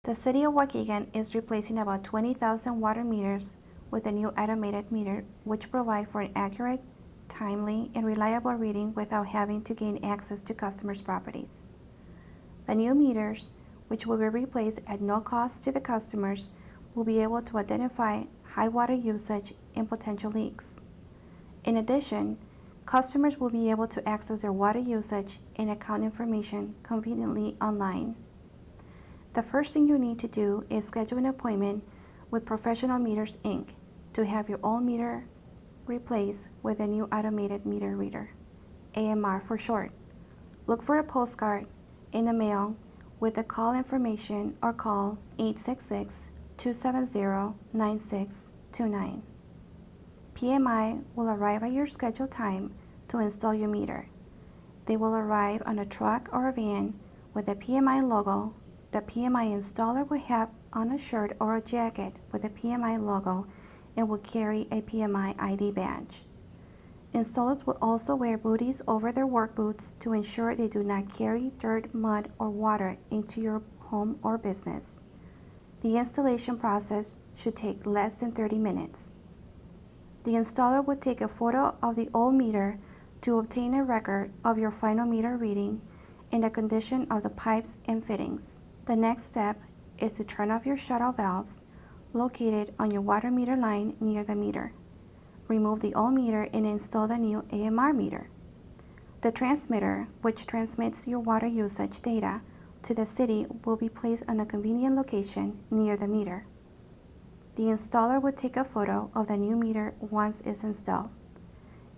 The City of Waukegan is replacing about 20,000 water meters with a new automated meter which provide for an accurate, timely, and reliable reading without having to gain access to customers' properties. The new meters, which will be replaced at no cost to the customers, will be able to identify high water usage and potential leaks. In addition, customers will be able to access their water usage and account information conveniently online. The first thing you need to do is schedule an appointment with Professional Meters, Inc. to have your old meter replaced with a new automated meter reader, AMR for short. Look for a postcard in the mail with the call information or call 866-270-9629. PMI will arrive at your scheduled time to install your meter. They will arrive on a truck or a van with the PMI logo. The PMI installer will have on a shirt or a jacket with a PMI logo and will carry a PMI ID badge. Installers will also wear booties over their work boots to ensure they do not carry dirt, mud, or water into your home or business. The installation process should take less than 30 minutes. The installer will take a photo of the old meter to obtain a record of your final meter reading and the condition of the pipes and fittings. The next step is to turn off your shut-off valves located on your water meter line near the meter. Remove the old meter and install the new AMR meter. The transmitter, which transmits your water usage data to the city, will be placed on a convenient location near the meter. The installer will take a photo of the new meter once it's installed.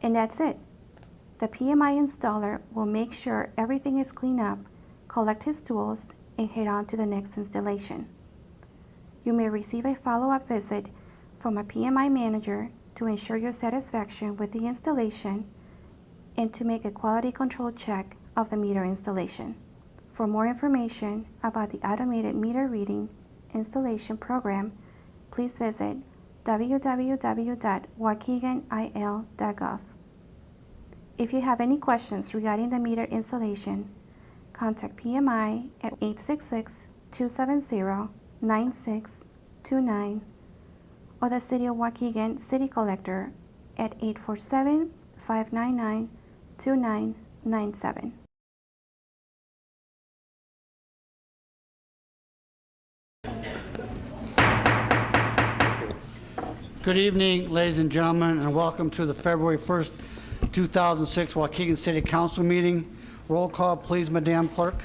And that's it. The PMI installer will make sure everything is cleaned up, collect his tools, and head on to the next installation. You may receive a follow-up visit from a PMI manager to ensure your satisfaction with the installation and to make a quality control check of the meter installation. For more information about the automated meter reading installation program, please visit www.waukeganil.gov. If you have any questions regarding the meter installation, contact PMI at 866-270-9629 or the City of Waukegan City Collector at 847-599-2997. Good evening, ladies and gentlemen, and welcome to the February 1st, 2006 Waukegan City Council meeting. Roll call, please, Madam Clerk.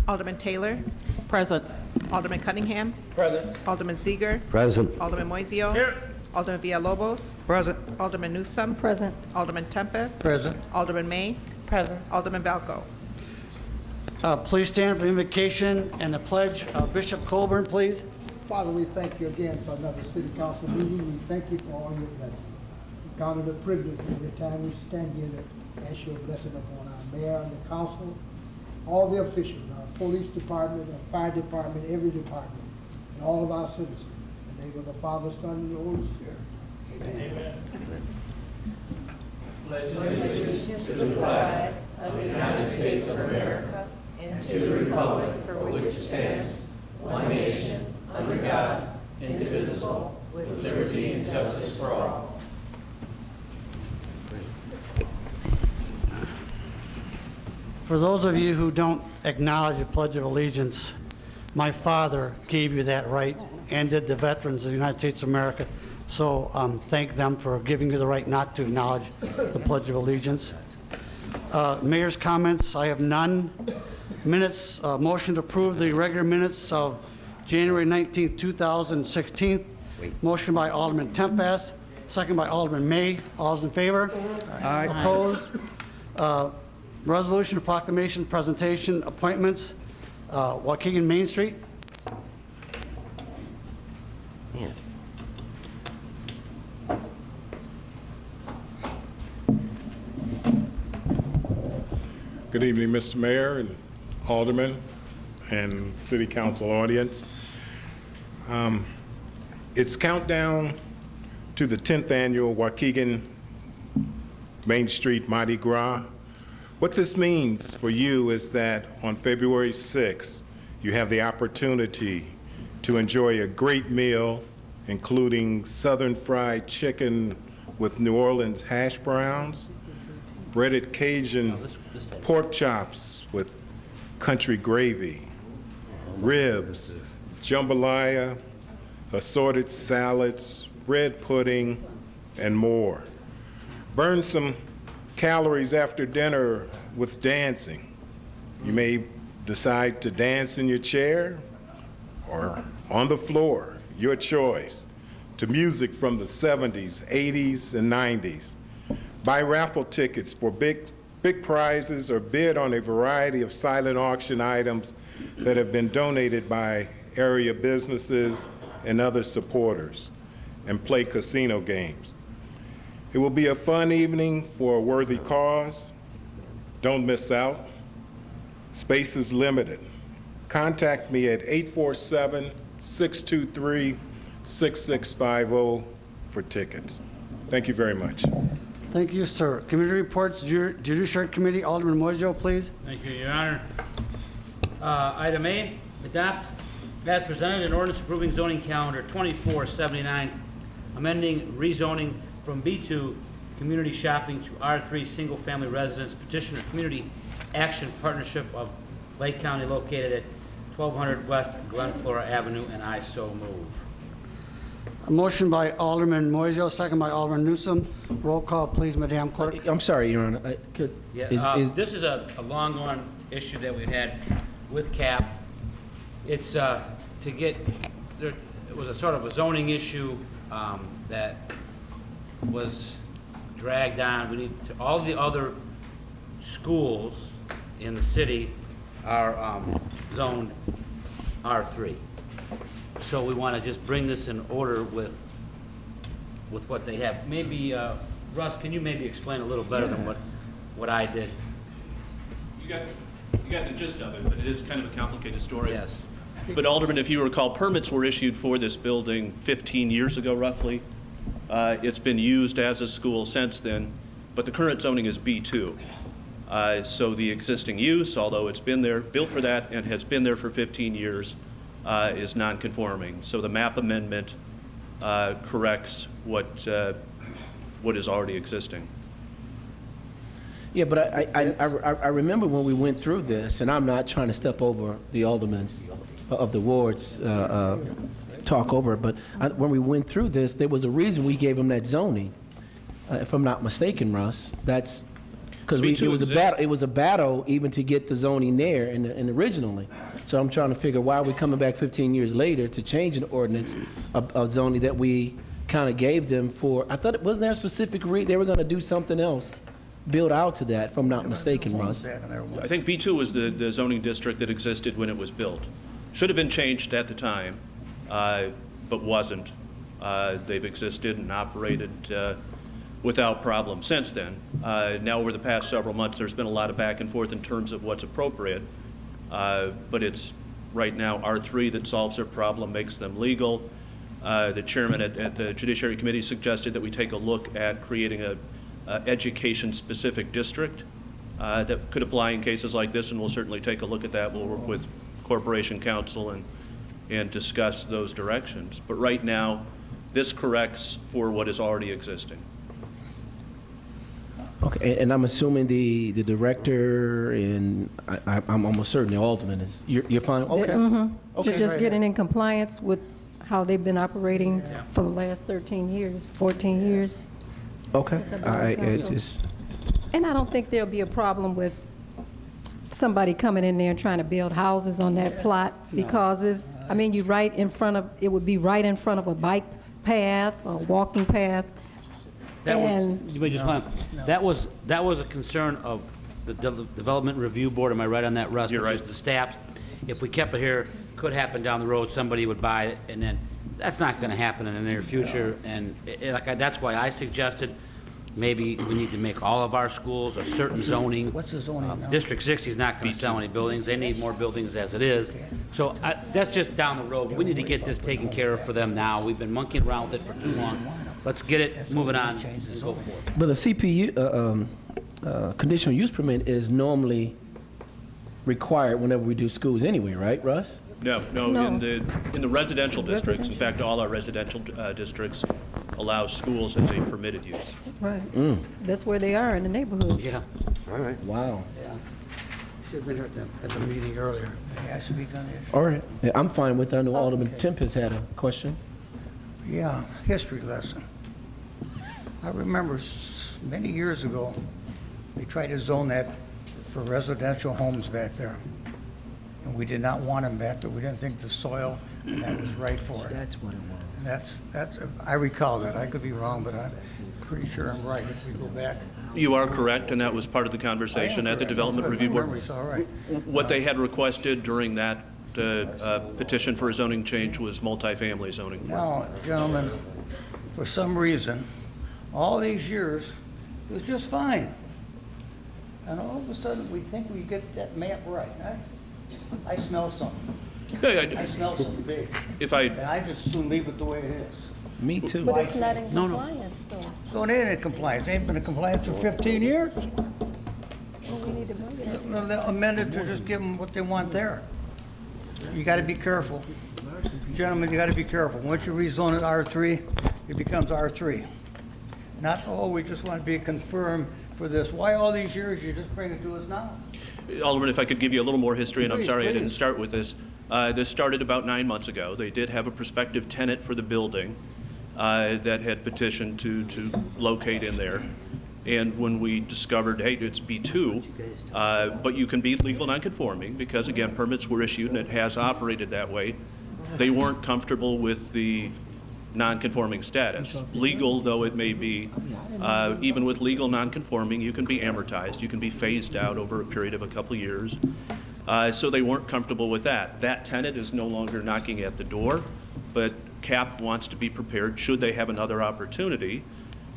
Alderman Taylor. Present. Alderman Cunningham. Present. Alderman Ziegler. Present. Alderman Moiseo. Here. Alderman Villalobos. Present. Alderman Newsome. Present. Alderman Tempest. Present. Alderman May. Present. Alderman Valco. Please stand for the invocation and the pledge. Bishop Colburn, please. Father, we thank you again for another city council meeting. We thank you for all your blessings. We count it a privilege every time we stand here to ask your blessing upon our mayor and the council, all the officials, our police department, our fire department, every department, and all of our citizens. In the name of the Father, Son, and the Holy Spirit. Amen. Allegiance to the flag of the United States of America and to the republic for which it stands, one nation, under God, indivisible, with liberty and justice for all. For those of you who don't acknowledge the Pledge of Allegiance, my father gave you that right and did the veterans of the United States of America. So thank them for giving you the right not to acknowledge the Pledge of Allegiance. Mayor's comments, I have none. Minutes, motion to approve the regular minutes of January 19th, 2016. Motion by Alderman Tempest, second by Alderman May. All those in favor? Aye. Opposed? Resolution, proclamation, presentation, appointments. Waukegan Main Street. Yeah. Good evening, Mr. Mayor and Alderman and City Council audience. It's countdown to the 10th annual Waukegan Main Street Mardi Gras. What this means for you is that on February 6th, you have the opportunity to enjoy a great meal, including Southern fried chicken with New Orleans hash browns, breaded Cajun pork chops with country gravy, ribs, jambalaya, assorted salads, bread pudding, and more. Burn some calories after dinner with dancing. You may decide to dance in your chair or on the floor, your choice, to music from the 70s, 80s, and 90s. Buy raffle tickets for big prizes or bid on a variety of silent auction items that have been donated by area businesses and other supporters, and play casino games. It will be a fun evening for a worthy cause. Don't miss out. Space is limited. Contact me at 847-623-6650 for tickets. Thank you very much. Thank you, sir. Committee reports, Judiciary Committee, Alderman Moiseo, please. Thank you, Your Honor. Item A, adopt as presented an ordinance approving zoning calendar 2479, amending rezoning from B2 community shopping to R3 single-family residence. Petitioner Community Action Partnership of Lake County located at 1200 West Glen Flora Avenue, and I so move. A motion by Alderman Moiseo, second by Alderman Newsom. Roll call, please, Madam Clerk. I'm sorry, Your Honor. This is a long-going issue that we've had with CAP. It's to get, it was a sort of a zoning issue that was dragged on. We need to, all the other schools in the city are zoned R3. So we want to just bring this in order with what they have. Maybe, Russ, can you maybe explain a little better than what I did? You got the gist of it, but it is kind of a complicated story. Yes. But Alderman, if you recall, permits were issued for this building 15 years ago, roughly. It's been used as a school since then, but the current zoning is B2. So the existing use, although it's been there, built for that, and has been there for 15 years, is non-conforming. So the map amendment corrects what is already existing. Yeah, but I remember when we went through this, and I'm not trying to step over the aldermen's of the wards talk over it, but when we went through this, there was a reason we gave them that zoning. If I'm not mistaken, Russ, that's because it was a battle even to get the zoning there and originally. So I'm trying to figure why are we coming back 15 years later to change an ordinance of zoning that we kind of gave them for. I thought it wasn't there a specific they were going to do something else, build out to that, if I'm not mistaken, Russ. I think B2 was the zoning district that existed when it was built. Should have been changed at the time, but wasn't. They've existed and operated without problem since then. Now, over the past several months, there's been a lot of back and forth in terms of what's appropriate, but it's right now R3 that solves their problem, makes them legal. The chairman at the Judiciary Committee suggested that we take a look at creating a education-specific district that could apply in cases like this, and we'll certainly take a look at that. We'll work with Corporation Counsel and discuss those directions. But right now, this corrects for what is already existing. Okay, and I'm assuming the director and I'm almost certain the alderman is, you're fine? Okay. Okay. They're just getting in compliance with how they've been operating for the last 13 years, 14 years. Okay. It's just... And I don't think there'll be a problem with somebody coming in there and trying to build houses on that plot because it's, I mean, it would be right in front of a bike path, a walking path. That was a concern of the Development Review Board. Am I right on that, Russ? You're right. Which is the staff. If we kept it here, could happen down the road. Somebody would buy it, and then that's not going to happen in the near future. And that's why I suggested maybe we need to make all of our schools a certain zoning. What's the zoning now? District 60 is not going to sell any buildings. They need more buildings as it is. So that's just down the road. We need to get this taken care of for them now. We've been monkeying around with it for too long. Let's get it moving on and go forward. But the CPU, conditional use permit is normally required whenever we do schools anyway, right, Russ? No, No. in the residential districts, in fact, all our residential districts allow schools as a permitted use. Right. That's where they are in the neighborhood. Yeah. Wow. Yeah. Should have been here at the meeting earlier. Has to be done here. All right. Yeah, I'm fine with that. I know Alderman Tempest had a question. Yeah, history lesson. I remember many years ago, they tried to zone that for residential homes back there. And we did not want them back there. We didn't think the soil and that was right for it. That's what it was. That's, I recall that. I could be wrong, but I'm pretty sure I'm right if we go back. You are correct, and that was part of the conversation at the Development Review Board. Memory's all right. What they had requested during that petition for a zoning change was multifamily zoning. Now, gentlemen, for some reason, all these years, it was just fine. And all of a sudden, we think we get that map right. I smell something. I smell something big. If And I, I just soon leave it the way it is. Me too. But it's not in compliance, though. So it ain't in compliance. It ain't been in compliance for 15 years. Well, we need to bring it into. Well, they'll amend it to just give them what they want there. You gotta be careful. Gentlemen, you gotta be careful. Once you rezone it R3, it becomes R3. Not, oh, we just want to be confirmed for this. Why all these years? You just bring it to us now? Alderman, if I could give you a little more history, and I'm Please, sorry I didn't please. start with this. This started about 9 months ago. They did have a prospective tenant for the building that had petitioned to locate in there. And when we discovered, hey, it's B2, but you can be legal nonconforming, because again, permits were issued and it has operated that way, they weren't comfortable with the nonconforming status. Legal though it may be, even with legal nonconforming, you can be amortized, you can be phased out over a period of a couple years. So they weren't comfortable with that. That tenant is no longer knocking at the door, but CAP wants to be prepared, should they have another opportunity,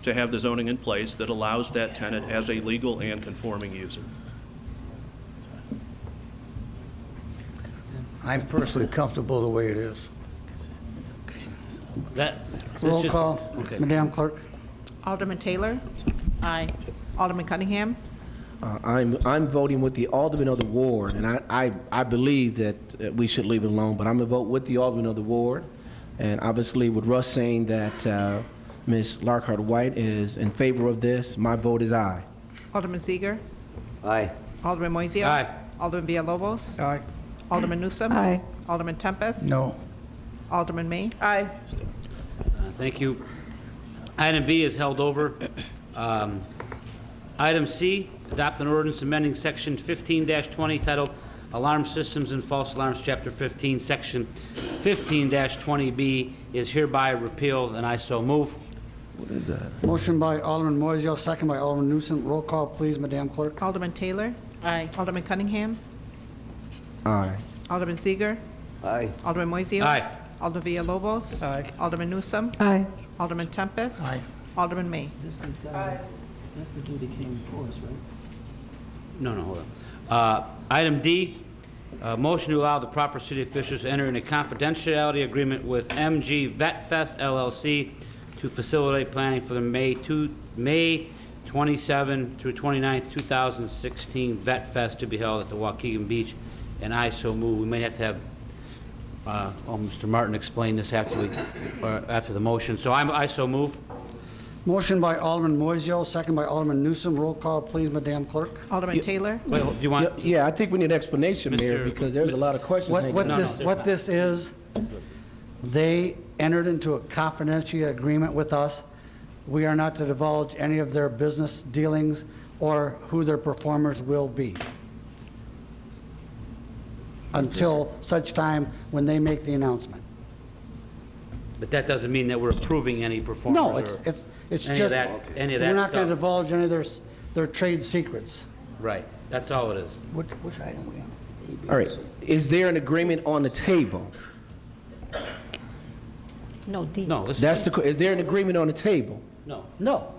to have the zoning in place that allows that tenant as a legal and conforming user. I'm personally comfortable the way it is. Roll call. Okay. Madam Clerk? Alderman Taylor? Aye. Alderman Cunningham? I'm voting with the alderman of the ward, and I believe that we should leave it alone, but I'm going to vote with the alderman of the ward. And obviously, with Russ saying that Ms. Larkhart White is in favor of this, my vote is aye. Alderman Seager? Aye. Alderman Moiseo? Aye. Alderman Villalobos? Aye. Alderman Newsome? Aye. Alderman Tempest? No. Alderman May? Aye. Thank you. Item B is held over. Item C, adopt an ordinance amending Section 15-20 titled Alarm Systems and False Alarms, Chapter 15, Section 15-20B is hereby repealed, and I so move. What is that? Motion by Alderman Moiseo, second by Alderman Newsom. Roll call, please, Madam Clerk. Alderman Taylor? Aye. Alderman Cunningham? Aye. Alderman Seager? Aye. Alderman Moiseo? Aye. Alderman Villalobos? Aye. Alderman Newsome? Aye. Alderman Tempest? Aye. Alderman May? That's the dude that came before us, right? No, hold on. Item D, motion to allow the proper city officials to enter in a confidentiality agreement with MG Vet Fest LLC to facilitate planning for the May 27 through 29, 2016 Vet Fest to be held at the Waukegan Beach, and I so move. We may have to have Mr. Martin explain this after the motion. So I so move. Motion by Alderman Moiseo, second by Alderman Newsom. Roll call, please, Madam Clerk. Alderman Taylor? Wait, do you want? Yeah, I think we need an explanation, Mayor, Mr. because there's a lot of questions hanging out. What this is, they entered into a confidential agreement with us. We are not to divulge any of their business dealings or who their performers will be until such time when they make the announcement. But that doesn't mean that we're approving any performance. No, or it's any just, of that, any of that we're not going to stuff. divulge any of their trade secrets. Right, that's all it is. Which item we on? All right. Is there an agreement on the table? No, D. No, this That's the, is there an agreement on the table? no. No,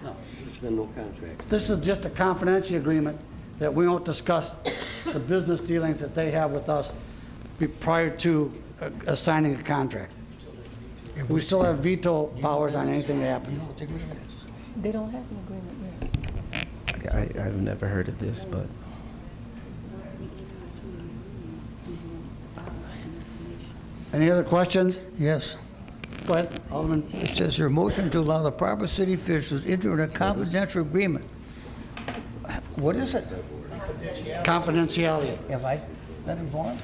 There's been no contract. this is just a confidential agreement that we won't discuss the business dealings that they have with us prior to signing a contract. We still have veto powers on anything that happens. They don't have an agreement yet. I've never heard of this, but Any other questions? Yes. Go ahead, Alderman. It says here, motion to allow the proper city officials enter a confidential agreement. What is it? Confidentiality. Have I been informed?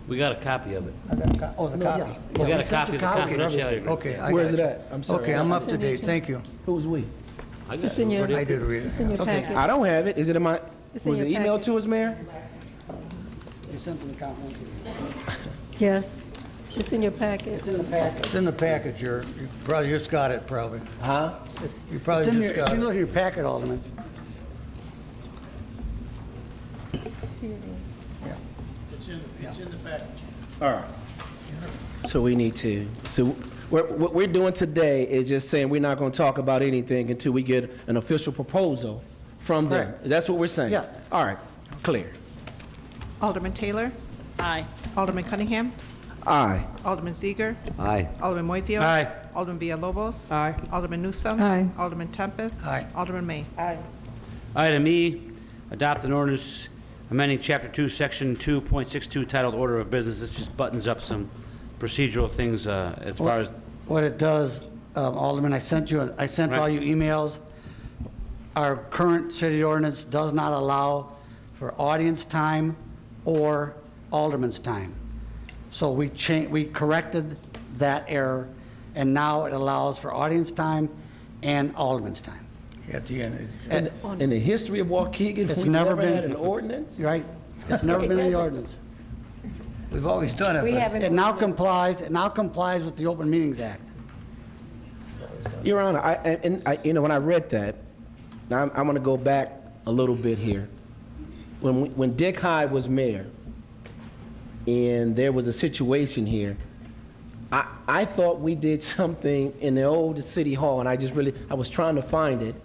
We got a copy of it. I got a oh, the copy. We got a sent copy you of the copies of confidentiality everything. agreement. Okay, I Where's got it you. at? I'm sorry. Okay, I'm up to date, thank you. Who's we? I got It's in it. your, I did read it's it. in your Okay. packet. I don't have it. Is it in my, It's in was it your emailed packet. to us, Mayor? You sent them the confidential. Yes, it's in your packet. It's in the packet. It's in the package, you probably just got it, probably. Huh? You probably It's in just your, got if you look it. at your packet, Alderman. All right. So we need to, so what we're doing today is just saying we're not going to talk about anything until we get an official proposal from them. Correct. That's what we're saying? Yes. All right, clear. Alderman Taylor? Aye. Alderman Cunningham? Aye. Alderman Seager? Aye. Alderman Moiseo? Aye. Alderman Villalobos? Aye. Alderman Newsome? Aye. Alderman Tempest? Aye. Alderman May? Aye. Item E, adopt an ordinance amending Chapter 2, Section 2.62 titled Order of Business. This just buttons up some procedural things as far as, What it does, Alderman, I sent Right. all you emails. Our current city ordinance does not allow for audience time or alderman's time. So we corrected that error, and now it allows for audience time and alderman's time. At the end. In the history of Waukegan, It's we've never never been- had an ordinance? Right? It's never been in the ordinance. We've always done it, We but haven't. It now complies with the Open Meetings Act. Your Honor, when I read that, now I'm going to go back a little bit here. When Dick Hyde was mayor, and there was a situation here, I thought we did something in the old city hall, and I was trying to find it,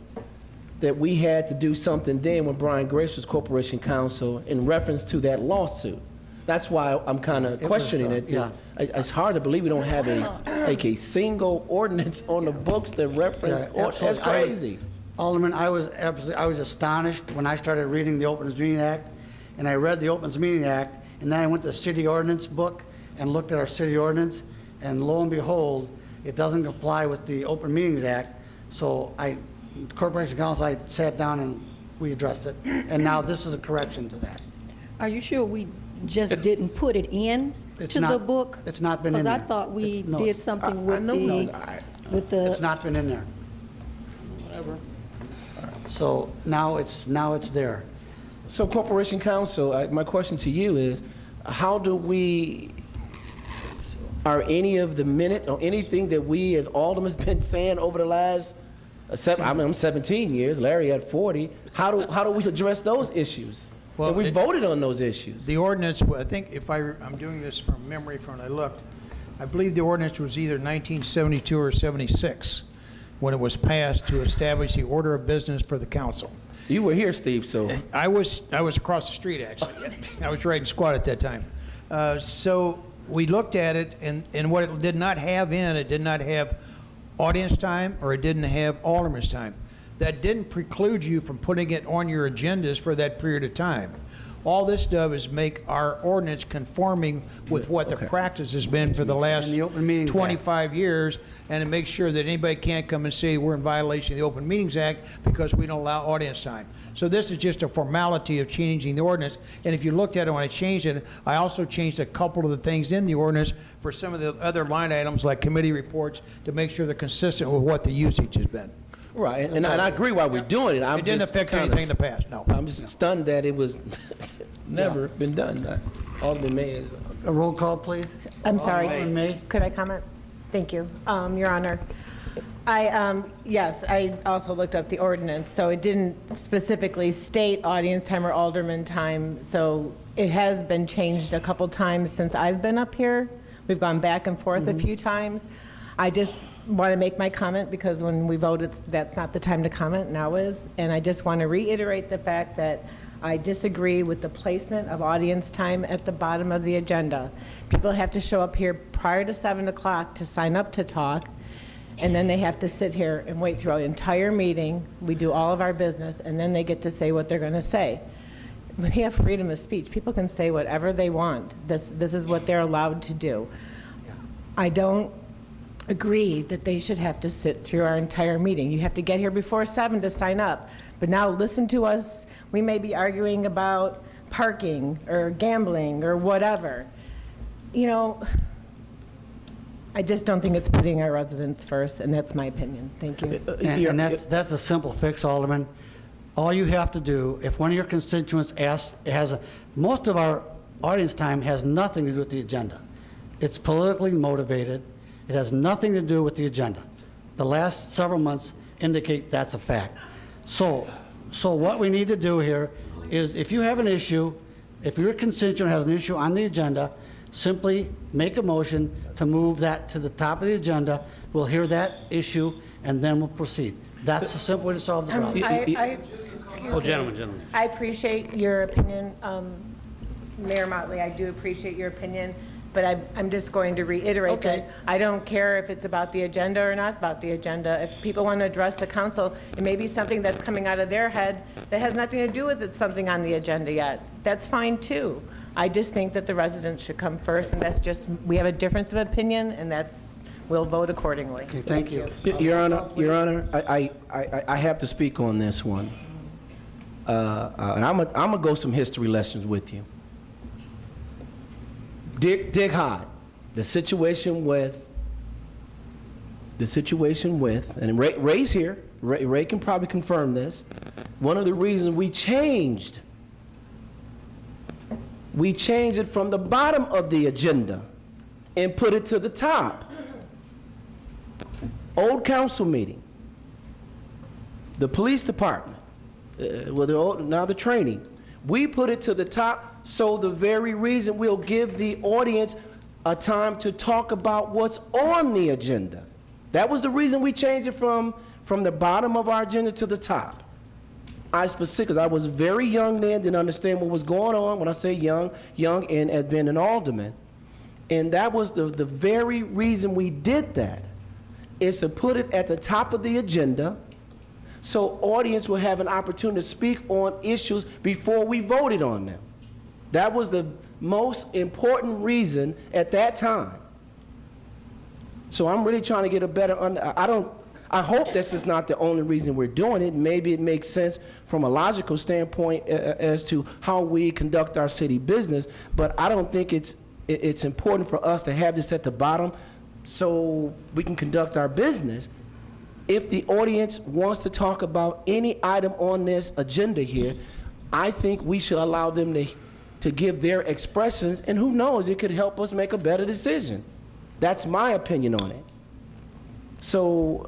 that we had to do something then when Brian Grace was Corporation Counsel in reference to that lawsuit. That's why I'm kind of was, questioning it. yeah. It's hard to believe we don't have a single ordinance on the books that reference, Yeah, that's absolutely. crazy. Alderman, I was astonished when I started reading the Open Meeting Act, and I read the Open Meeting Act, and then I went to the city ordinance book and looked at our city ordinance, and lo and behold, it doesn't comply with the Open Meetings Act. So Corporation Counsel, I sat down and we addressed it, and now this is a correction to that. Are you sure we just didn't put it in It's to the not- book? it's not been in Because I there. thought we It's- no, did it's- something I with know, with It's the, not been in there. So now it's there. So Corporation Counsel, my question to you is, are any of the minutes or anything that we as aldermen been saying over the last, I'm 17 years, Larry had 40, how do we address those issues? Well, And we it- voted on those issues. the ordinance, I think if I'm doing this from memory from when I looked, I believe the ordinance was either 1972 or 76 when it was passed to establish the order of business for the council. You were here, Steve, so. I was across the street, actually. I was riding squad at that time. So we looked at it, and what it did not have it did not have audience time, or it didn't have alderman's time. That didn't preclude you from putting it on your agendas for that period of time. All this does is make our ordinance conforming with what the Okay. practice has been for the last And the Open Meetings Act. 25 years, and it makes sure that anybody can't come and say we're in violation of the Open Meetings Act because we don't allow audience time. So this is just a formality of changing the ordinance, and if you looked at it when I changed it, I also changed a couple of the things in the ordinance for some of the other line items like committee reports to make sure they're consistent with what the usage has been. Right, and I agree why we're doing it. It didn't affect anything in the past, no. I'm just stunned that it was never been done. Alderman May is. A roll call, please. I'm sorry. Alderman May? Could I comment? Thank you, Your Honor. Yes, I also looked up the ordinance, so it didn't specifically state audience time or alderman time, so it has been changed a couple times since I've been up here. We've gone back and forth a few times. I just want to make my comment because when we voted, that's not the time to comment, now is. And I just want to reiterate the fact that I disagree with the placement of audience time at the bottom of the agenda. People have to show up here prior to 7 o'clock to sign up to talk, and then they have to sit here and wait through an entire meeting. We do all of our business, and then they get to say what they're going to say. we have freedom of speech. People can say whatever they want. This is what they're allowed to do. I don't agree that they should have to sit through our entire meeting. You have to get here before 7 to sign up. But now listen to us. We may be arguing about parking or gambling or whatever. You know, I just don't think it's putting our residents first, and that's my opinion. Thank you. And that's a simple fix, Alderman. All you have to do, if one of your constituents asks, most of our audience time has nothing to do with the agenda. It's politically motivated. It has nothing to do with the agenda. The last several months indicate that's a fact. So what we need to do here is, if you have an issue, if your constituent has an issue on the agenda, simply make a motion to move that to the top of the agenda. We'll hear that issue, and then we'll proceed. That's the simple way to solve the problem. Gentlemen. I appreciate your opinion, Mayor Motley. I do appreciate your opinion, but I'm just going to reiterate that I don't care if it's about the agenda or not about the agenda. If people want to address the council, it may be something that's coming out of their head that has nothing to do with it, something on the agenda yet. That's fine too. I just think that the residents should come first, and that's just, we have a difference of opinion, and we'll vote accordingly. Okay, thank you. Your Honor, I have to speak on this one. And I'm gonna go some history lessons with you. Dig hard. The situation with, and Ray's here, Ray can probably confirm this. One of the reasons we changed it from the bottom of the agenda and put it to the top. Old council meeting, the police department, now the training. We put it to the top, so the very reason we'll give the audience a time to talk about what's on the agenda. That was the reason we changed it from the bottom of our agenda to the top. Because I was very young then, didn't understand what was going on. When I say young and as being an alderman. And that was the very reason we did that, is to put it at the top of the agenda so audience will have an opportunity to speak on issues before we voted on them. That was the most important reason at that time. So I'm really trying to get a better I hope this is not the only reason we're doing it. Maybe it makes sense from a logical standpoint as to how we conduct our city business, but I don't think it's important for us to have this at the bottom so we can conduct our business. If the audience wants to talk about any item on this agenda here, I think we should allow them to give their expressions, and who knows, it could help us make a better decision. That's my opinion on it. So,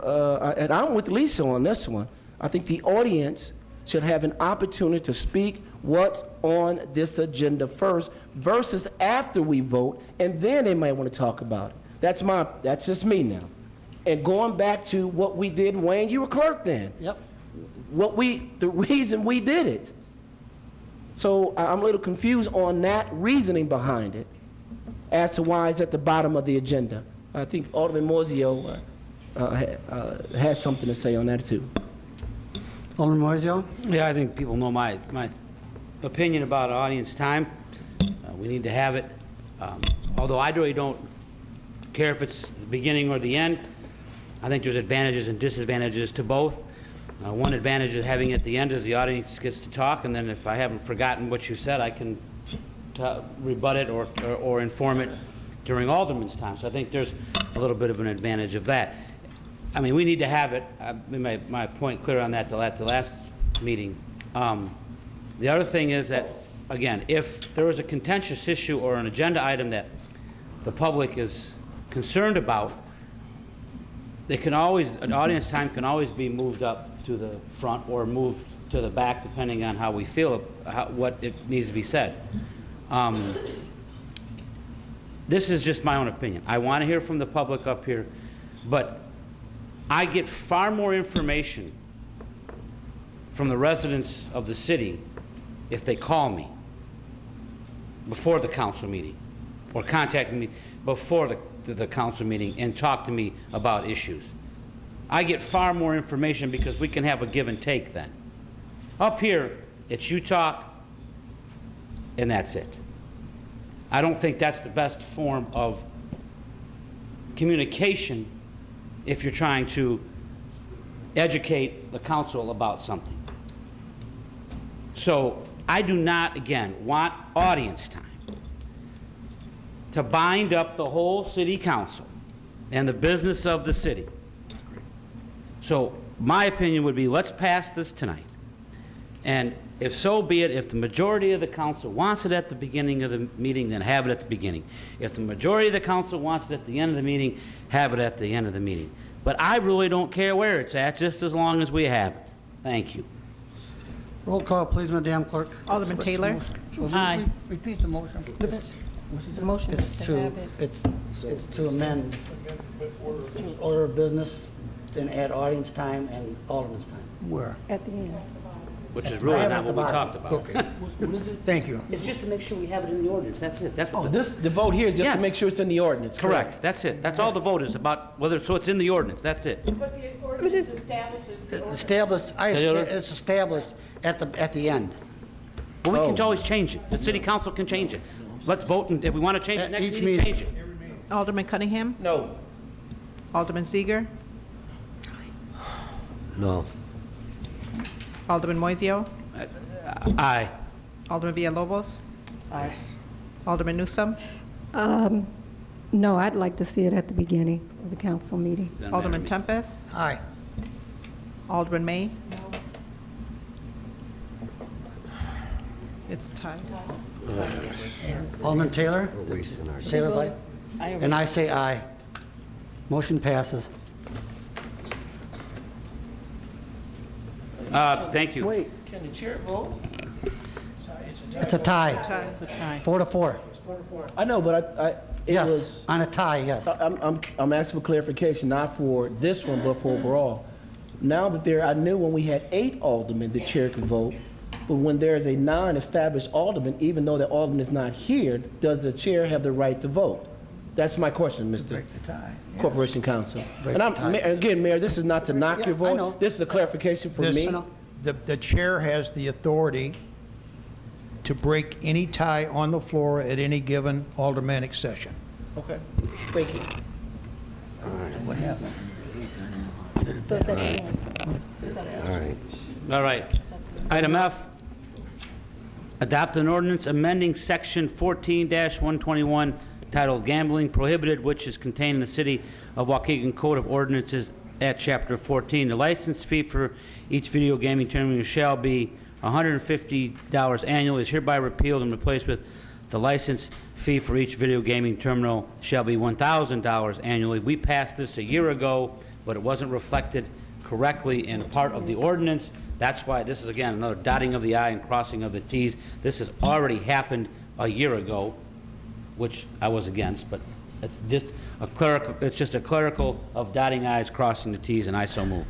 and I'm with Lisa on this one. I think the audience should have an opportunity to speak what's on this agenda first versus after we vote, and then they might want to talk about it. That's just me now. And going back to what we did, Wayne, you were clerk then. Yep. The reason we did it. So I'm a little confused on that reasoning behind it as to why it's at the bottom of the agenda. I think Alderman Moiseo has something to say on that too. Alderman Moiseo? Yeah, I think people know my opinion about audience time. We need to have it. Although I really don't care if it's the beginning or the end. I think there's advantages and disadvantages to both. One advantage of having it at the end is the audience gets to talk, and then if I haven't forgotten what you said, I can rebut it or inform it during Alderman's time. So I think there's a little bit of an advantage of that. I mean, we need to have it. I made my point clear on that the last meeting. The other thing is that, again, if there is a contentious issue or an agenda item that the public is concerned about, an audience time can always be moved up to the front or moved to the back, depending on how we feel, what it needs to be said. This is just my own opinion. I want to hear from the public up here, but I get far more information from the residents of the city if they call me before the council meeting or contact me before the council meeting and talk to me about issues. I get far more information because we can have a give and take then. Up here, it's you talk, and that's it. I don't think that's the best form of communication if you're trying to educate the council about something. So I do not, again, want audience time to bind up the whole city council and the business of the city. So my opinion would be, let's pass this tonight. And if so be it, if the majority of the council wants it at the beginning of the meeting, then have it at the beginning. If the majority of the council wants it at the end of the meeting, have it at the end of the meeting. But I really don't care where it's at, just as long as we have it. Thank you. Roll call, please, Madam Clerk. Alderman Taylor. Aye. Repeat the motion. The motion is It's to to, have it it's to amend order of business, then add audience time and alderman's time. Where? at the end. Which is I really have it not at the what we bottom. talked about. Okay. What is it? Thank you. It's just to make sure we have it in the ordinance, that's it. That's what Oh, the vote here is just to Yes. make sure it's in the ordinance. Correct, that's it. That's all the vote is about, whether, so it's in the ordinance, that's it. But the ordinance establishes the ordinance. It's established at the end. But we can Oh. always change it. The city council can change it. Let's vote, and if we want to change it At next each meeting, meeting. change it. Alderman Cunningham. No. Alderman Seager. No. Alderman Moiseo. Aye. Alderman Villalobos. Aye. Alderman Newsome. No, I'd like to see it at the beginning of the council meeting. Doesn't matter Alderman to me. Tempest. Aye. Alderman May. It's tied. Alderman Taylor? We're wasting our time. Taylor Light? And I say aye. Motion passes. Thank you. Wait, can the chair vote? It's a tie, It's a tie. 4-4. I know, but it Yes, was, on a tie, yes. I'm asking for clarification, not for this one, but for overall. Now that I knew when we had 8 aldermen, the chair could vote, but when there's a non-established alderman, even though the alderman is not here, does the chair have the right to vote? That's my question, Mr. Break the tie. Corporation Counsel. Break And the tie. again, Mayor, this is not to knock Yeah, your I vote. know. This is a clarification for This- me. The chair has the authority to break any tie on the floor at any given aldermanic session. Okay, thank you. What happened? So it's at the end. All right. All right. Item F, adopt an ordinance amending Section 14-121 titled Gambling Prohibited, which is contained in the City of Waukegan Code of Ordinances at Chapter 14. The license fee for each video gaming tournament shall be $150 annually, is hereby repealed and replaced with the license fee for each video gaming terminal shall be $1,000 annually. We passed this a year ago, but it wasn't reflected correctly in part of the ordinance. That's why this is, again, another dotting of the I and crossing of the Ts. This has already happened a year ago, which I was against, but it's just a clerical of dotting I's, crossing the Ts, and I so move.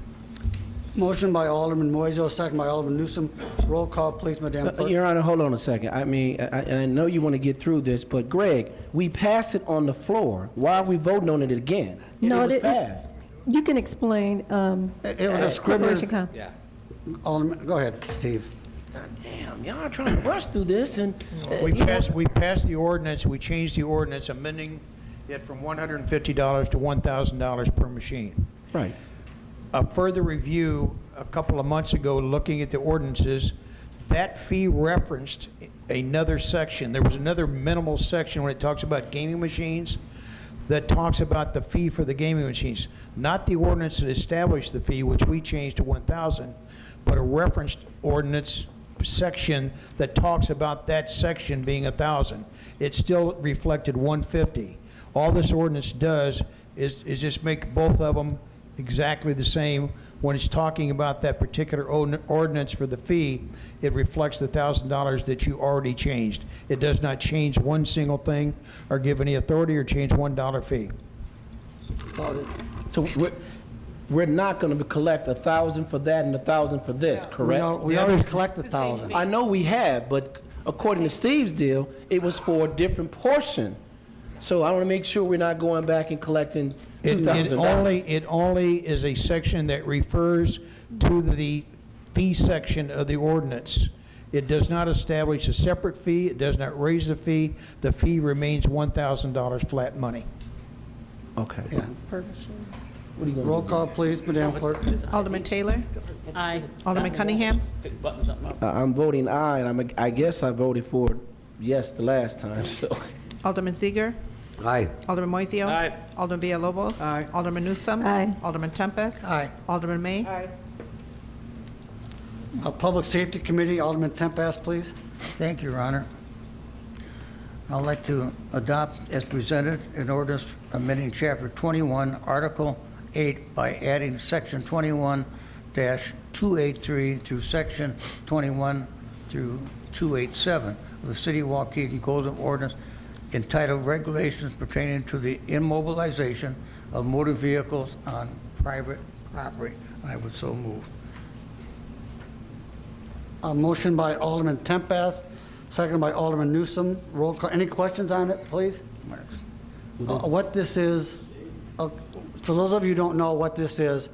Motion by Alderman Moiseo, second by Alderman Newsome. Roll call, please, Madam Clerk. Your Honor, hold on a second. I mean, I know you want to get through this, but Greg, we passed it on the floor. Why are we voting on it again? No, It was passed. You can explain. It was a Corporation scrivener's, Counsel. Yeah. Alderman, go ahead, Steve. Damn, y'all are trying to rush through this and. We passed the ordinance, we changed the ordinance, amending it from $150 to $1,000 per machine. Right. A further review a couple of months ago, looking at the ordinances, that fee referenced another section. There was another minimal section when it talks about gaming machines that talks about the fee for the gaming machines. Not the ordinance that established the fee, which we changed to 1,000, but a referenced ordinance section that talks about that section being 1,000. It still reflected 150. All this ordinance does is just make both of them exactly the same. When it's talking about that particular ordinance for the fee, it reflects the $1,000 that you already changed. It does not change one single thing or give any authority or change $1 fee. So we're not going to collect 1,000 for that and 1,000 for this, correct? We already collected 1,000. I know we have, but according to Steve's deal, it was for a different portion. So I want to make sure we're not going back and collecting $2,000. It only is a section that refers to the fee section of the ordinance. It does not establish a separate fee. It does not raise the fee. The fee remains $1,000 flat money. Okay. Yeah. What are you gonna Roll do? call, please, Madam Clerk. Alderman Taylor? Aye. Alderman Cunningham? I'm voting aye, and I guess I voted for yes the last time, so. Alderman Seager? Aye. Alderman Moiseo? Aye. Alderman Villalobos? Aye. Alderman Newsome? Aye. Alderman Tempest? Aye. Alderman May? Public Safety Committee, Alderman Tempest, please. Thank you, Your Honor. I'd like to adopt as presented an ordinance amending Chapter 21, Article 8 by adding Section 21-283 through Section 21 through 287 of the City of Waukegan Code of Ordinance entitled Regulations Pertaining to the Immobilization of Motor Vehicles on Private Property. I would so move. A motion by Alderman Tempest, seconded by Alderman Newsome. Roll call. Any questions on it, please? What this is, for those of you who don't know what this is,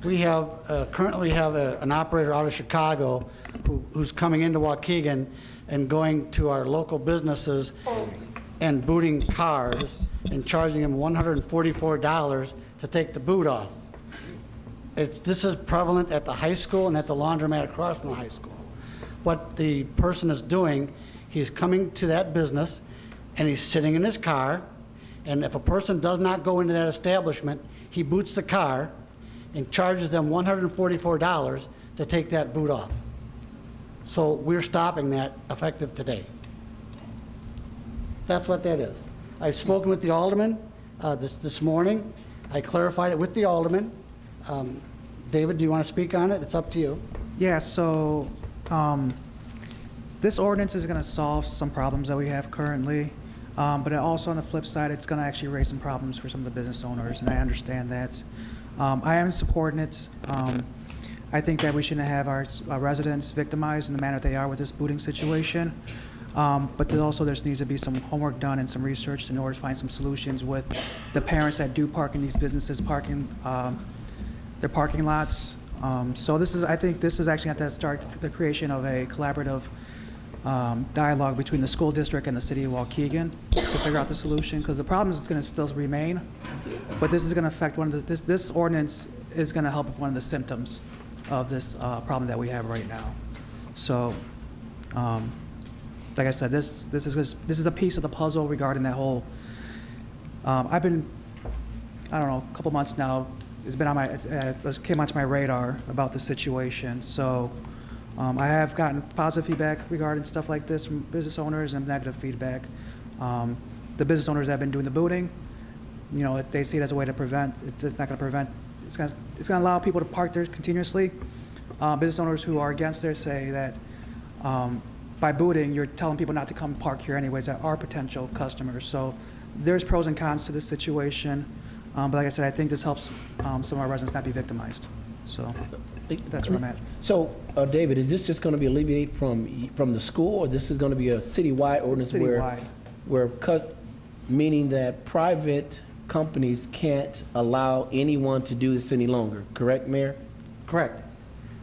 we have currently have an operator out of Chicago who's coming into Waukegan and going to our local businesses and booting cars and charging them $144 to take the boot off. This is prevalent at the high school and at the laundromat across from the high school. What the person is doing, he's coming to that business and he's sitting in his car, and if a person does not go into that establishment, he boots the car and charges them $144 to take that boot off. So we're stopping that effective today. That's what that is. I've spoken with the alderman this morning. I clarified it with the alderman. David, do you want to speak on it? It's up to you. Yeah, so this ordinance is going to solve some problems that we have currently, but also on the flip side, it's going to actually raise some problems for some of the business owners, and I understand that. I am supporting it. I think that we shouldn't have our residents victimized in the manner they are with this booting situation. But there needs to be some homework done and some research in order to find some solutions with the parents that do park in these businesses, parking their parking lots. So I think this is actually going to start the creation of a collaborative dialogue between the school district and the city of Waukegan to figure out the solution, because the problem is going to still remain, but this is going to affect this ordinance is going to help with one of the symptoms of this problem that we have right now. So, like I said, this is a piece of the puzzle regarding that whole. I've been, I don't know, a couple months now. It's been on it came onto my radar about the situation. So I have gotten positive feedback regarding stuff like this from business owners and negative feedback. The business owners that have been doing the booting, they see it as a way to prevent. It's not going to prevent. It's going to allow people to park there continuously. Business owners who are against it say that by booting, you're telling people not to come park here anyways that are potential customers. So there's pros and cons to this situation. But like I said, I think this helps some of our residents not be victimized. So that's where I'm at. So, David, is this just going to be alleviated from the school, or this is going to be a citywide ordinance meaning that private companies can't allow anyone to do this any longer, correct, Mayor? Correct.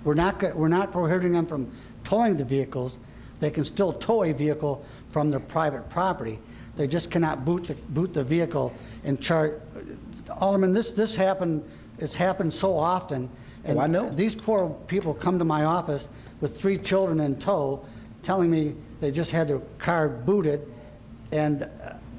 We're not prohibiting them from towing the vehicles. They can still tow a vehicle from their private property. They just cannot boot the vehicle and charge. Alderman, this happened. It's happened so often. And I know. These poor people come to my office with 3 children in tow, telling me they just had their car booted, and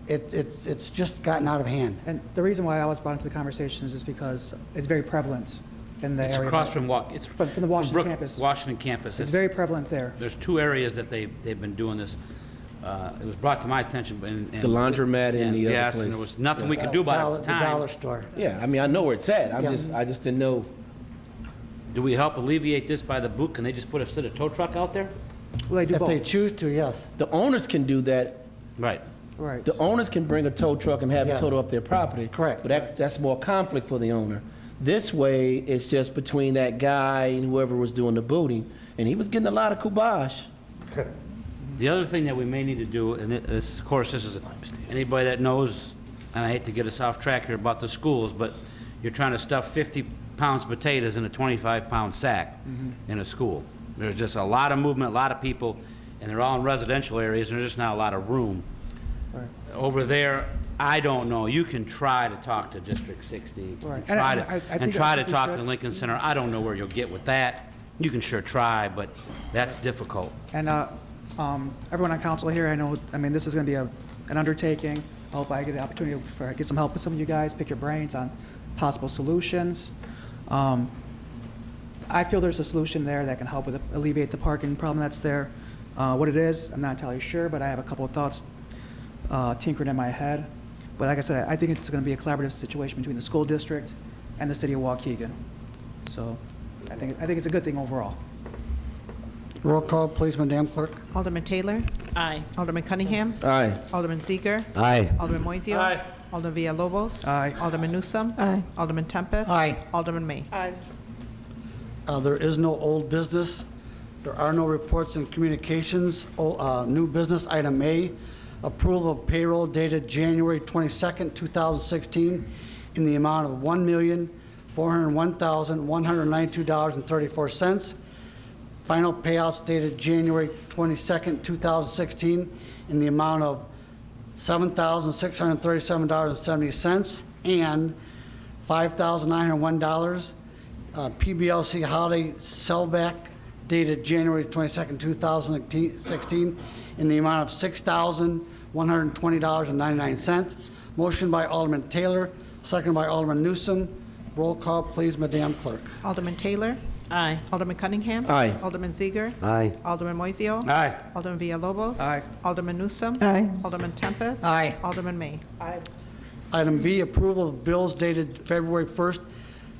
it's just gotten out of hand. And the reason why I was brought into the conversation is just because it's very prevalent in the It's area. across from It's from the Washington campus. Washington campus. It's very prevalent there. There's 2 areas that they've been doing this. It was brought to my attention. And The laundromat and the other yes, place. and there was nothing we could do about it at the time. The dollar store. Yeah, I mean, I know where it's at. Yeah. I just didn't know. Do we help alleviate this by the boot? Can they just put a tow truck out there? Well, they do If they both. choose to, yes. The owners can do that. Right. Right. The owners can bring a tow truck and have Yes. it towed up their property. Correct. But that's more conflict for the owner. This way, it's just between that guy and whoever was doing the booting, and he was getting a lot of kubosh. The other thing that we may need to do, and this, of course, this is, anybody that knows, and I hate to get us off track here about the schools, but you're trying to stuff 50 pounds of potatoes in a 25-pound sack in a school. There's just a lot of movement, a lot of people, and they're all in residential areas, and there's just not a lot of room. Right. Over there, I don't know. You can try to talk to District 60. Right. Try And to, I and think try that's to what we talk to should. Lincoln Center. I don't know where you'll get with that. You can sure try, but that's difficult. And everyone on council here, I mean, this is going to be an undertaking. I hope I get the opportunity to get some help with some of you guys, pick your brains on possible solutions. I feel there's a solution there that can help with alleviate the parking problem that's there. What it is, I'm not entirely sure, but I have a couple of thoughts tinkering in my head. But like I said, I think it's going to be a collaborative situation between the school district and the city of Waukegan. So I think it's a good thing overall. Roll call, please, Madam Clerk. Alderman Taylor? Aye. Alderman Cunningham? Aye. Alderman Seager? Aye. Alderman Moiseo? Aye. Alderman Villalobos? Aye. Alderman Newsome? Aye. Alderman Tempest? Aye. Alderman May? Aye. There is no old business. There are no reports and communications. New business, item A, approval of payroll dated January 22nd, 2016, in the amount of $1,401,192.34. Final payouts dated January 22nd, 2016, in the amount of $7,637.70 and $5,901. PBLC holiday sellback dated January 22nd, 2016, in the amount of $6,120.99. Motion by Alderman Taylor, second by Alderman Newsome. Roll call, please, Madam Clerk. Alderman Taylor? Aye. Alderman Cunningham? Aye. Alderman Seager? Aye. Alderman Moiseo? Aye. Alderman Villalobos? Aye. Alderman Newsome? Aye. Alderman Tempest? Aye. Alderman May? Aye. Item B, approval of bills dated February 1st,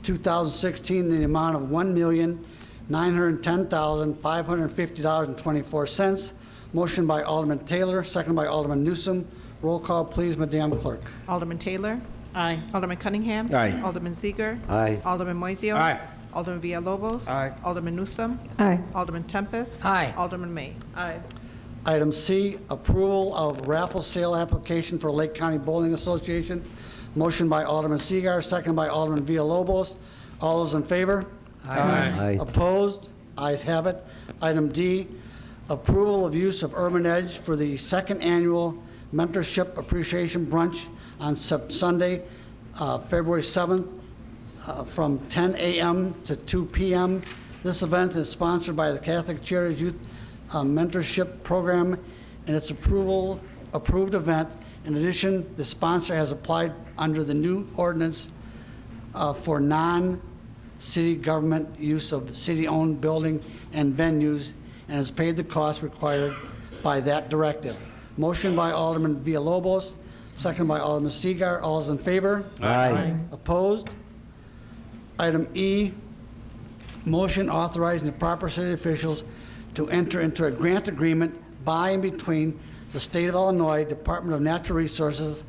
2016, in the amount of $1,910,550.24. Motion by Alderman Taylor, second by Alderman Newsome. Roll call, please, Madam Clerk. Alderman Taylor? Aye. Alderman Cunningham? Aye. Alderman Seager? Aye. Alderman Moiseo? Aye. Alderman Villalobos? Aye. Alderman Newsome? Aye. Alderman Tempest? Aye. Alderman May? Aye. Item C, approval of raffle sale application for Lake County Bowling Association. Motion by Alderman Seager, second by Alderman Villalobos. All those in favor? Aye. Opposed? Ayes have it. Item D, approval of use of Urban Edge for the second annual Mentorship Appreciation Brunch on Sunday, February 7th, from 10 a.m. to 2 p.m. This event is sponsored by the Catholic Charities Youth Mentorship Program, and it's approved event. In addition, the sponsor has applied under the new ordinance for non-city government use of city-owned building and venues, and has paid the cost required by that directive. Motion by Alderman Villalobos, second by Alderman Seager. All is in favor? Aye. Opposed? Item E, motion authorizing the proper city officials to enter into a grant agreement by and between the State of Illinois Department of Natural Resources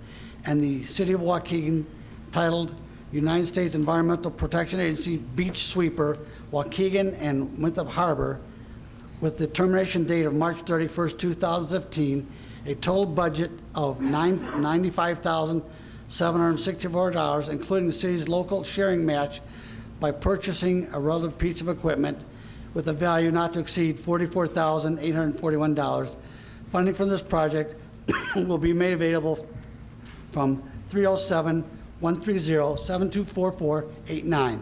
and the City of Waukegan, titled United States Environmental Protection Agency Beach Sweeper, Waukegan and Winthrop Harbor, with the termination date of March 31st, 2015, a total budget of $95,764, including the city's local sharing match, by purchasing a relative piece of equipment with a value not to exceed $44,841. Funding for this project will be made available from 307-130-724489.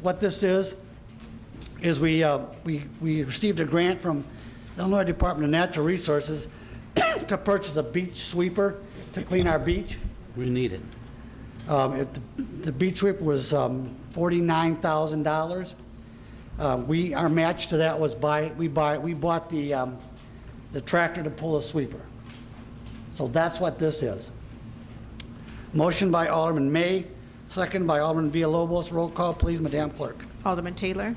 What this is we received a grant from the Illinois Department of Natural Resources to purchase a beach sweeper to clean our beach. We need it. The beach sweeper was $49,000. Our match to that was we bought the tractor to pull a sweeper. So that's what this is. Motion by Alderman May, second by Alderman Villalobos. Roll call, please, Madam Clerk. Alderman Taylor?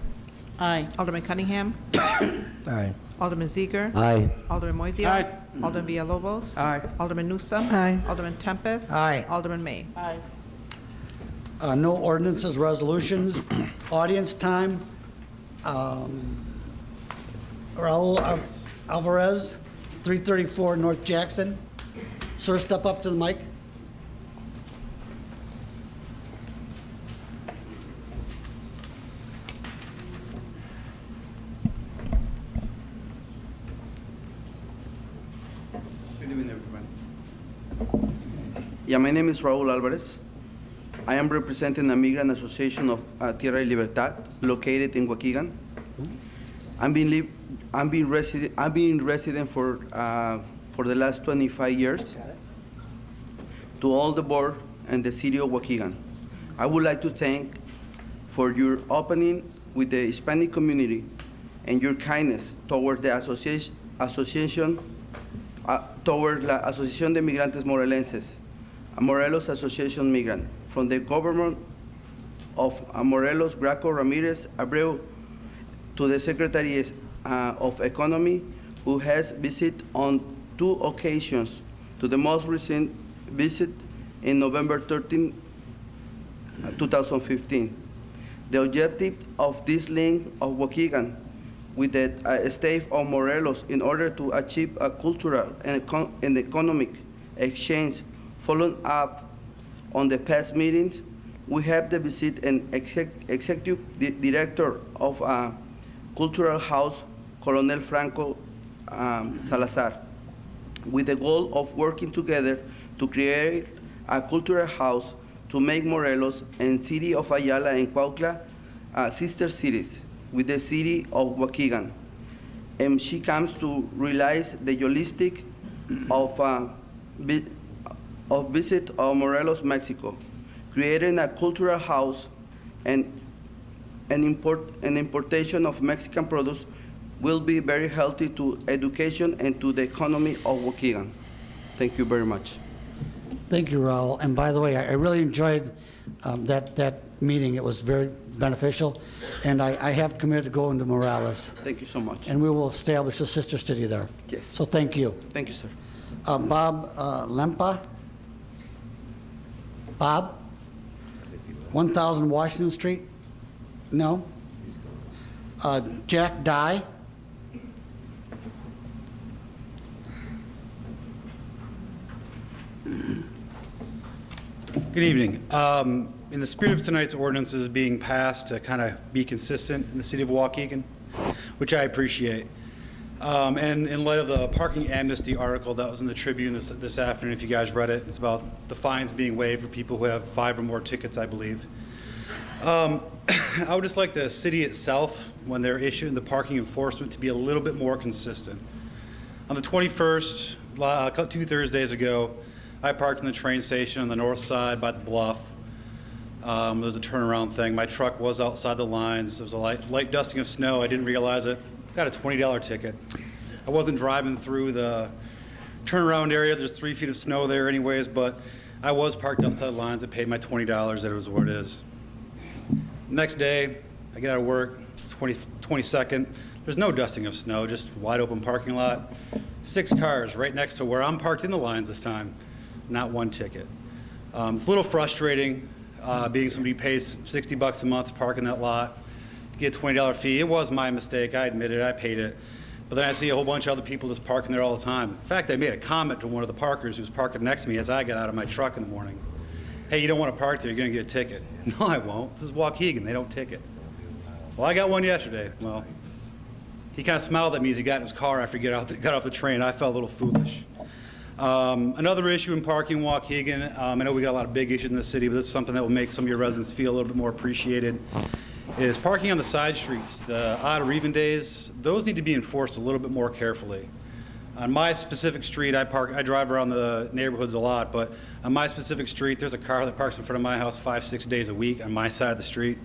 Aye. Alderman Cunningham? Aye. Alderman Seager? Aye. Alderman Moiseo? Aye. Alderman Villalobos? Aye. Alderman Newsome? Aye. Alderman Tempest? Aye. Alderman May? Aye. No ordinances, resolutions. Audience time. Raul Alvarez, 334 North Jackson. Sir, step up to the mic. Yeah, my name is Raul Alvarez. I am representing the Migrant Association of Tierra y Libertad, located in Waukegan. I've been resident for the last 25 years. To all the board and the city of Waukegan, I would like to thank for your opening with the Hispanic community and your kindness toward the association, toward la Asociación de Migrantes Morelenses, a Morelos Association Migrant, from the government of Morelos, Graco Ramirez Abreu, to the Secretary of Economy, who has visited on 2 occasions, to the most recent visit in November 13, 2015. The objective of this link of Waukegan with the state of Morelos in order to achieve a cultural and economic exchange. Following up on the past meetings, we have the visit and executive director of Cultural House, Colonel Franco Salazar, with the goal of working together to create a cultural house to make Morelos and city of Ayala and Cuautla sister cities with the city of Waukegan. And she comes to realize the holistic of visit of Morelos, Mexico, creating a cultural house and importation of Mexican produce will be very healthy to education and to the economy of Waukegan. Thank you very much. Thank you, Raul. And by the way, I really enjoyed that meeting. It was very beneficial. And I have committed to going to Morales. Thank you so much. And we will establish a sister city there. Yes. So thank you. Thank you, sir. Bob Lempa. Bob? 1000 Washington Street? No? Jack Dye? Good evening. In the spirit of tonight's ordinances being passed to kind of be consistent in the city of Waukegan, which I appreciate, and in light of the parking amnesty article that was in the Tribune this afternoon, if you guys read it, it's about the fines being waived for people who have 5 or more tickets, I believe. I would just like the city itself, when they're issuing the parking enforcement, to be a little bit more consistent. On the 21st, 2 Thursdays ago, I parked in the train station on the north side by the bluff. There was a turnaround thing. My truck was outside the lines. There was a light dusting of snow. I didn't realize it. Got a $20 ticket. I wasn't driving through the turnaround area. There's 3 feet of snow there anyways, but I was parked outside the lines. I paid my $20. That was what it is. Next day, I get out of work, 22nd. There's no dusting of snow, just wide open parking lot. 6 cars right next to where I'm parked in the lines this time. Not 1 ticket. It's a little frustrating being somebody who pays $60 a month to park in that lot, get a $20 fee. It was my mistake, I admit it, I paid it. But then I see a whole bunch of other people just parking there all the time. In fact, I made a comment to one of the parkers who was parking next to me as I got out of my truck in the morning. Hey, you don't want to park there, you're going to get a ticket. No, I won't. This is Waukegan, they don't ticket. Well, I got one yesterday. Well, he kind of smiled at me as he got in his car after he got off the train. I felt a little foolish. Another issue in parking in Waukegan, I know we got a lot of big issues in the city, but this is something that will make some of your residents feel a little bit more appreciated, is parking on the side streets. The odd or even days, those need to be enforced a little bit more carefully. On my specific street, I drive around the neighborhoods a lot, but on my specific street, there's a car that parks in front of my house 5-6 days a week on my side of the street.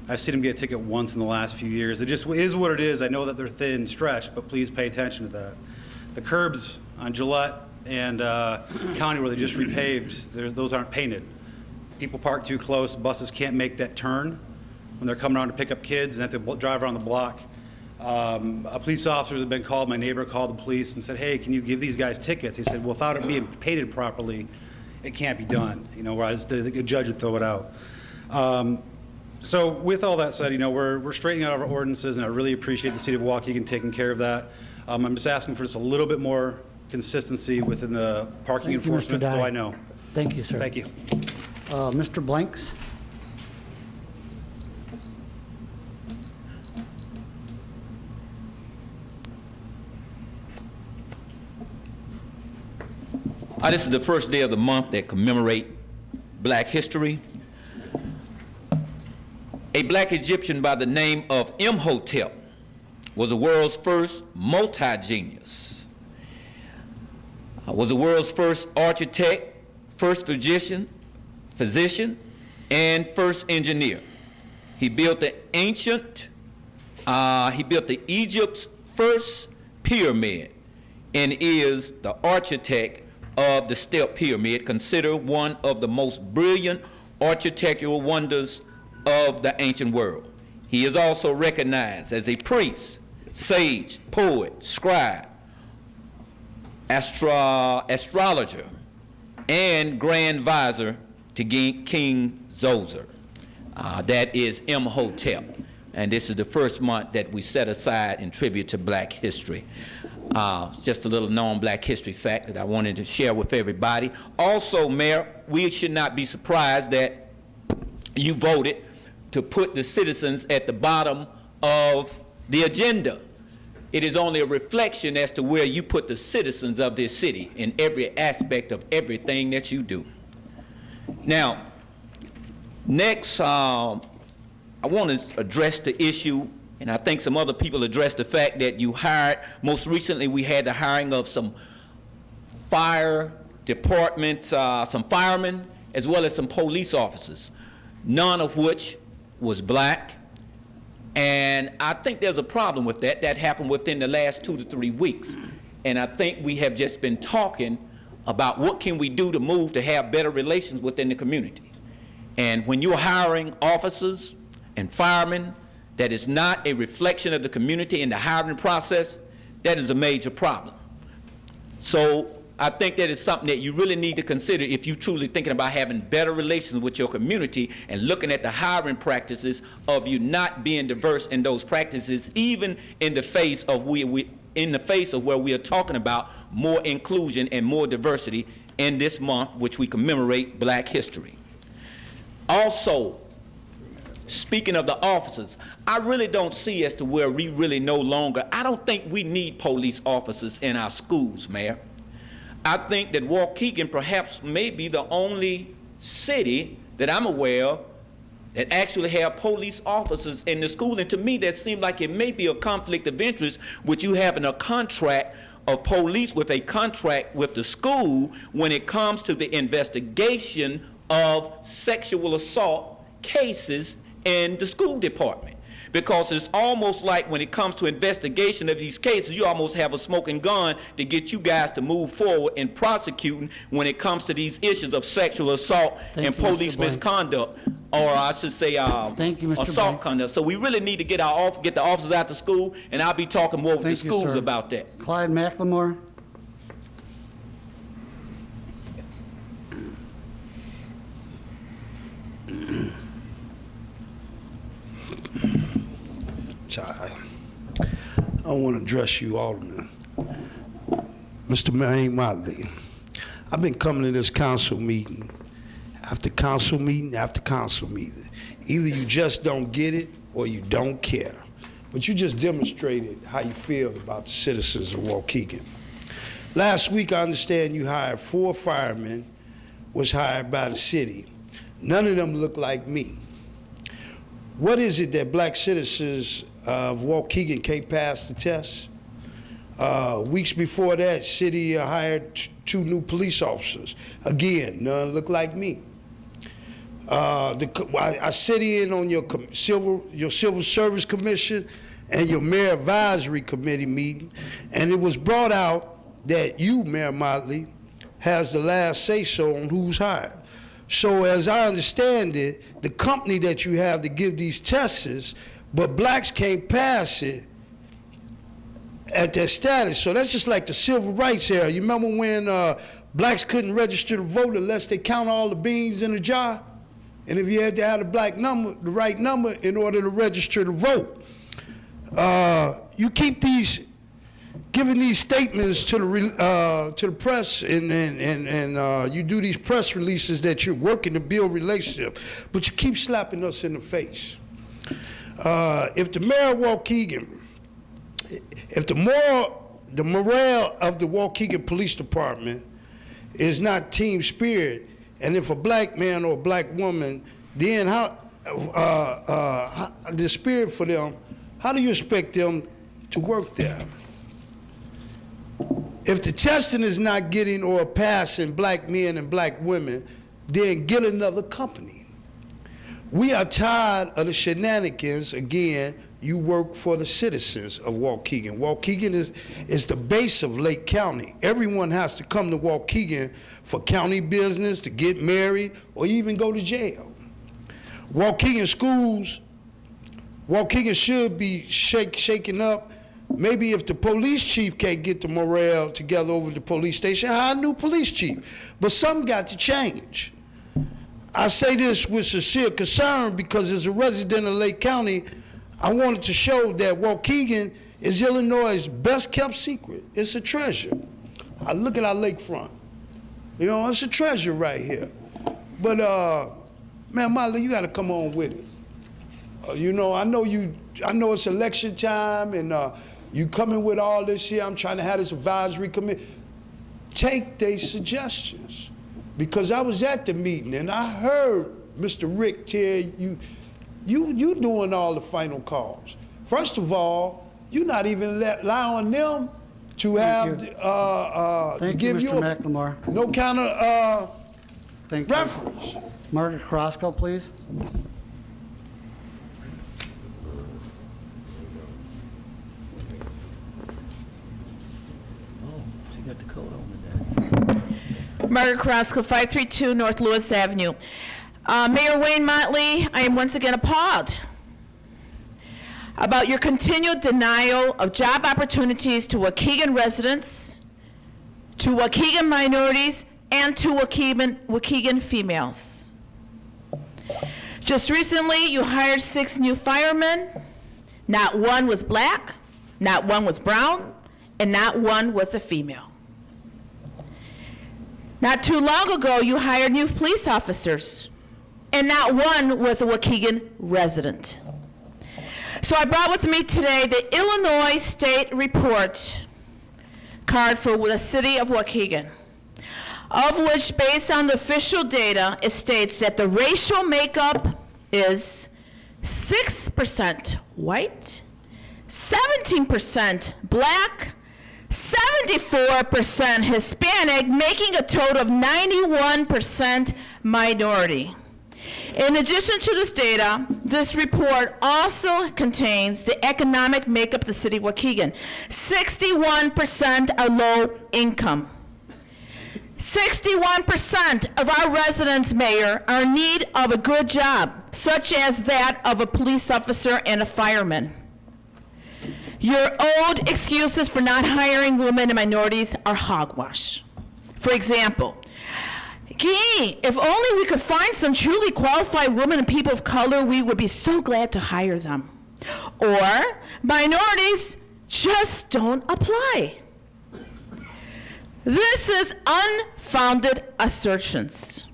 I've seen them get a ticket once in the last few years. It just is what it is. I know that they're thin, stretched, but please pay attention to that. The curbs on Gillette and County where they just repaved, those aren't painted. People park too close, buses can't make that turn when they're coming around to pick up kids and have to drive around the block. A police officer has been called, my neighbor called the police and said, hey, can you give these guys tickets? He said, well, without it being painted properly, it can't be done, whereas the judge would throw it out. So with all that said, we're straightening out our ordinances, and I really appreciate the city of Waukegan taking care of that. I'm just asking for just a little bit more consistency within the parking enforcement, so I know. Thank you, sir. Thank you. Mr. Blanks? This is the first day of the month that commemorate Black history. A Black Egyptian by the name of Imhotep was the world's first multi-genius, was the world's first architect, first physician, and first engineer. He built the Egypt's first pyramid and is the architect of the Step Pyramid, considered one of the most brilliant architectural wonders of the ancient world. He is also recognized as a priest, sage, poet, scribe, astrologer, and grand vizier to King Zoser. That is Imhotep. And this is the first month that we set aside in tribute to Black history. Just a little known Black history fact that I wanted to share with everybody. Also, Mayor, we should not be surprised that you voted to put the citizens at the bottom of the agenda. It is only a reflection as to where you put the citizens of this city in every aspect of everything that you do. Now, next, I want to address the issue, and I think some other people addressed the fact that you hired, most recently we had the hiring of some fire department, some firemen, as well as some police officers, none of which was Black. And I think there's a problem with that. That happened within the last 2 to 3 weeks. And I think we have just been talking about what can we do to move to have better relations within the community. And when you're hiring officers and firemen, that is not a reflection of the community in the hiring process, that is a major problem. So I think that is something that you really need to consider if you're truly thinking about having better relations with your community and looking at the hiring practices of you not being diverse in those practices, even in the face of where we are talking about more inclusion and more diversity in this month, which we commemorate Black history. Also, speaking of the officers, I really don't see as to where we really no longer, I don't think we need police officers in our schools, Mayor. I think that Waukegan perhaps may be the only city that I'm aware of that actually have police officers in the school. And to me, that seems like it may be a conflict of interest with you having a contract of police with a contract with the school when it comes to the investigation of sexual assault cases in the school department. Because it's almost like when it comes to investigation of these cases, you almost have a smoking gun to get you guys to move forward in prosecuting when it comes to these issues of sexual assault and police misconduct, or I should say assault conduct. So we really need to get the officers out to school, and I'll be talking more with the schools about that. Clyde McLemore. I want to address you, Alderman. Mr. Maine Motley, I've been coming to this council meeting after council meeting after council meeting. Either you just don't get it or you don't care. But you just demonstrated how you feel about the citizens of Waukegan. Last week, I understand you hired 4 firemen, was hired by the city. None of them look like me. What is it that Black citizens of Waukegan can't pass the test? Weeks before that, city hired 2 new police officers. Again, none look like me. I sit in on your Civil Service Commission and your Mayor Advisory Committee meeting, and it was brought out that you, Mayor Motley, has the last say-so on who's hired. So as I understand it, the company that you have to give these tests, but Blacks can't pass it at that status. So that's just like the civil rights era. You remember when Blacks couldn't register to vote unless they count all the beans in a jar? And if you had to have the right number in order to register to vote. You keep giving these statements to the press, and you do these press releases that you're working to build relationship, but you keep slapping us in the face. If the mayor of Waukegan, if the morale of the Waukegan Police Department is not team spirit, and if a black man or a black woman, then how the spirit for them, how do you expect them to work there? If the testing is not getting or passing black men and black women, then get another company. We are tired of the shenanigans. Again, you work for the citizens of Waukegan. Waukegan is the base of Lake County. Everyone has to come to Waukegan for county business, to get married, or even go to jail. Waukegan schools, Waukegan should be shaken up. Maybe if the police chief can't get the morale together over the police station, hire a new police chief. But something got to change. I say this with sincere concern because as a resident of Lake County, I wanted to show that Waukegan is Illinois' best kept secret. It's a treasure. I look at our lakefront. You know, it's a treasure right here. But, man, Molly, you got to come on with it. You know, I know it's election time and you coming with all this here. I'm trying to have this advisory committee. Take their suggestions. Because I was at the meeting and I heard Mr. Rick tell you doing all the final calls. First of all, you're not even allowing them to have to give you Mr. McLemore. no kind of reference. Margaret Crosco, please. She got the code on with Margaret Carrasco, 532 North Lewis Avenue. Mayor Wayne Motley, I am once again appalled about your continued denial of job opportunities to Waukegan residents, to Waukegan minorities, and to Waukegan females. Just recently, you hired 6 new firemen. Not one was black, not one was brown, and not one was a female. Not too long ago, you hired new police officers, and not one was a Waukegan resident. So I brought with me today the Illinois State Report card for the city of Waukegan, of which, based on the official data, it states that the racial makeup is 6% white, 17% black, 74% Hispanic, making a total of 91% minority. In addition to this data, this report also contains the economic makeup of the city of Waukegan. 61% are low income. 61% of our residents, Mayor, are in need of a good job, such as that of a police officer and a fireman. Your old excuses for not hiring women and minorities are hogwash. For example, gee, if only we could find some truly qualified women and people of color, we would be so glad to hire them. Or, minorities just don't apply. This is unfounded assertions.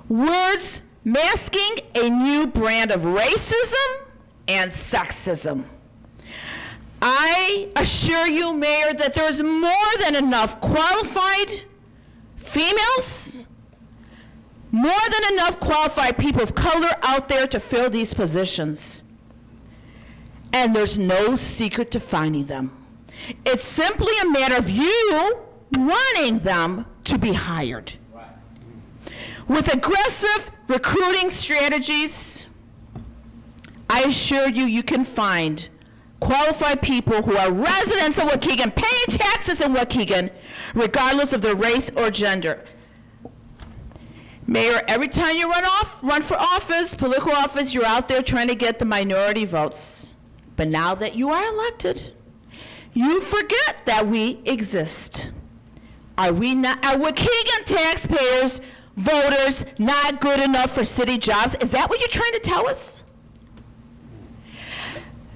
Words masking a new brand of racism and sexism. I assure you, Mayor, that there's more than enough qualified females, more than enough qualified people of color out there to fill these positions. And there's no secret to finding them. It's simply a matter of you wanting them to be hired. With aggressive recruiting strategies, I assure you, you can find qualified people who are residents of Waukegan, paying taxes in Waukegan, regardless of their race or gender. Mayor, every time you run for office, political office, you're out there trying to get the minority votes. But now that you are elected, you forget that we exist. Are Waukegan taxpayers, voters, not good enough for city jobs? Is that what you're trying to tell us?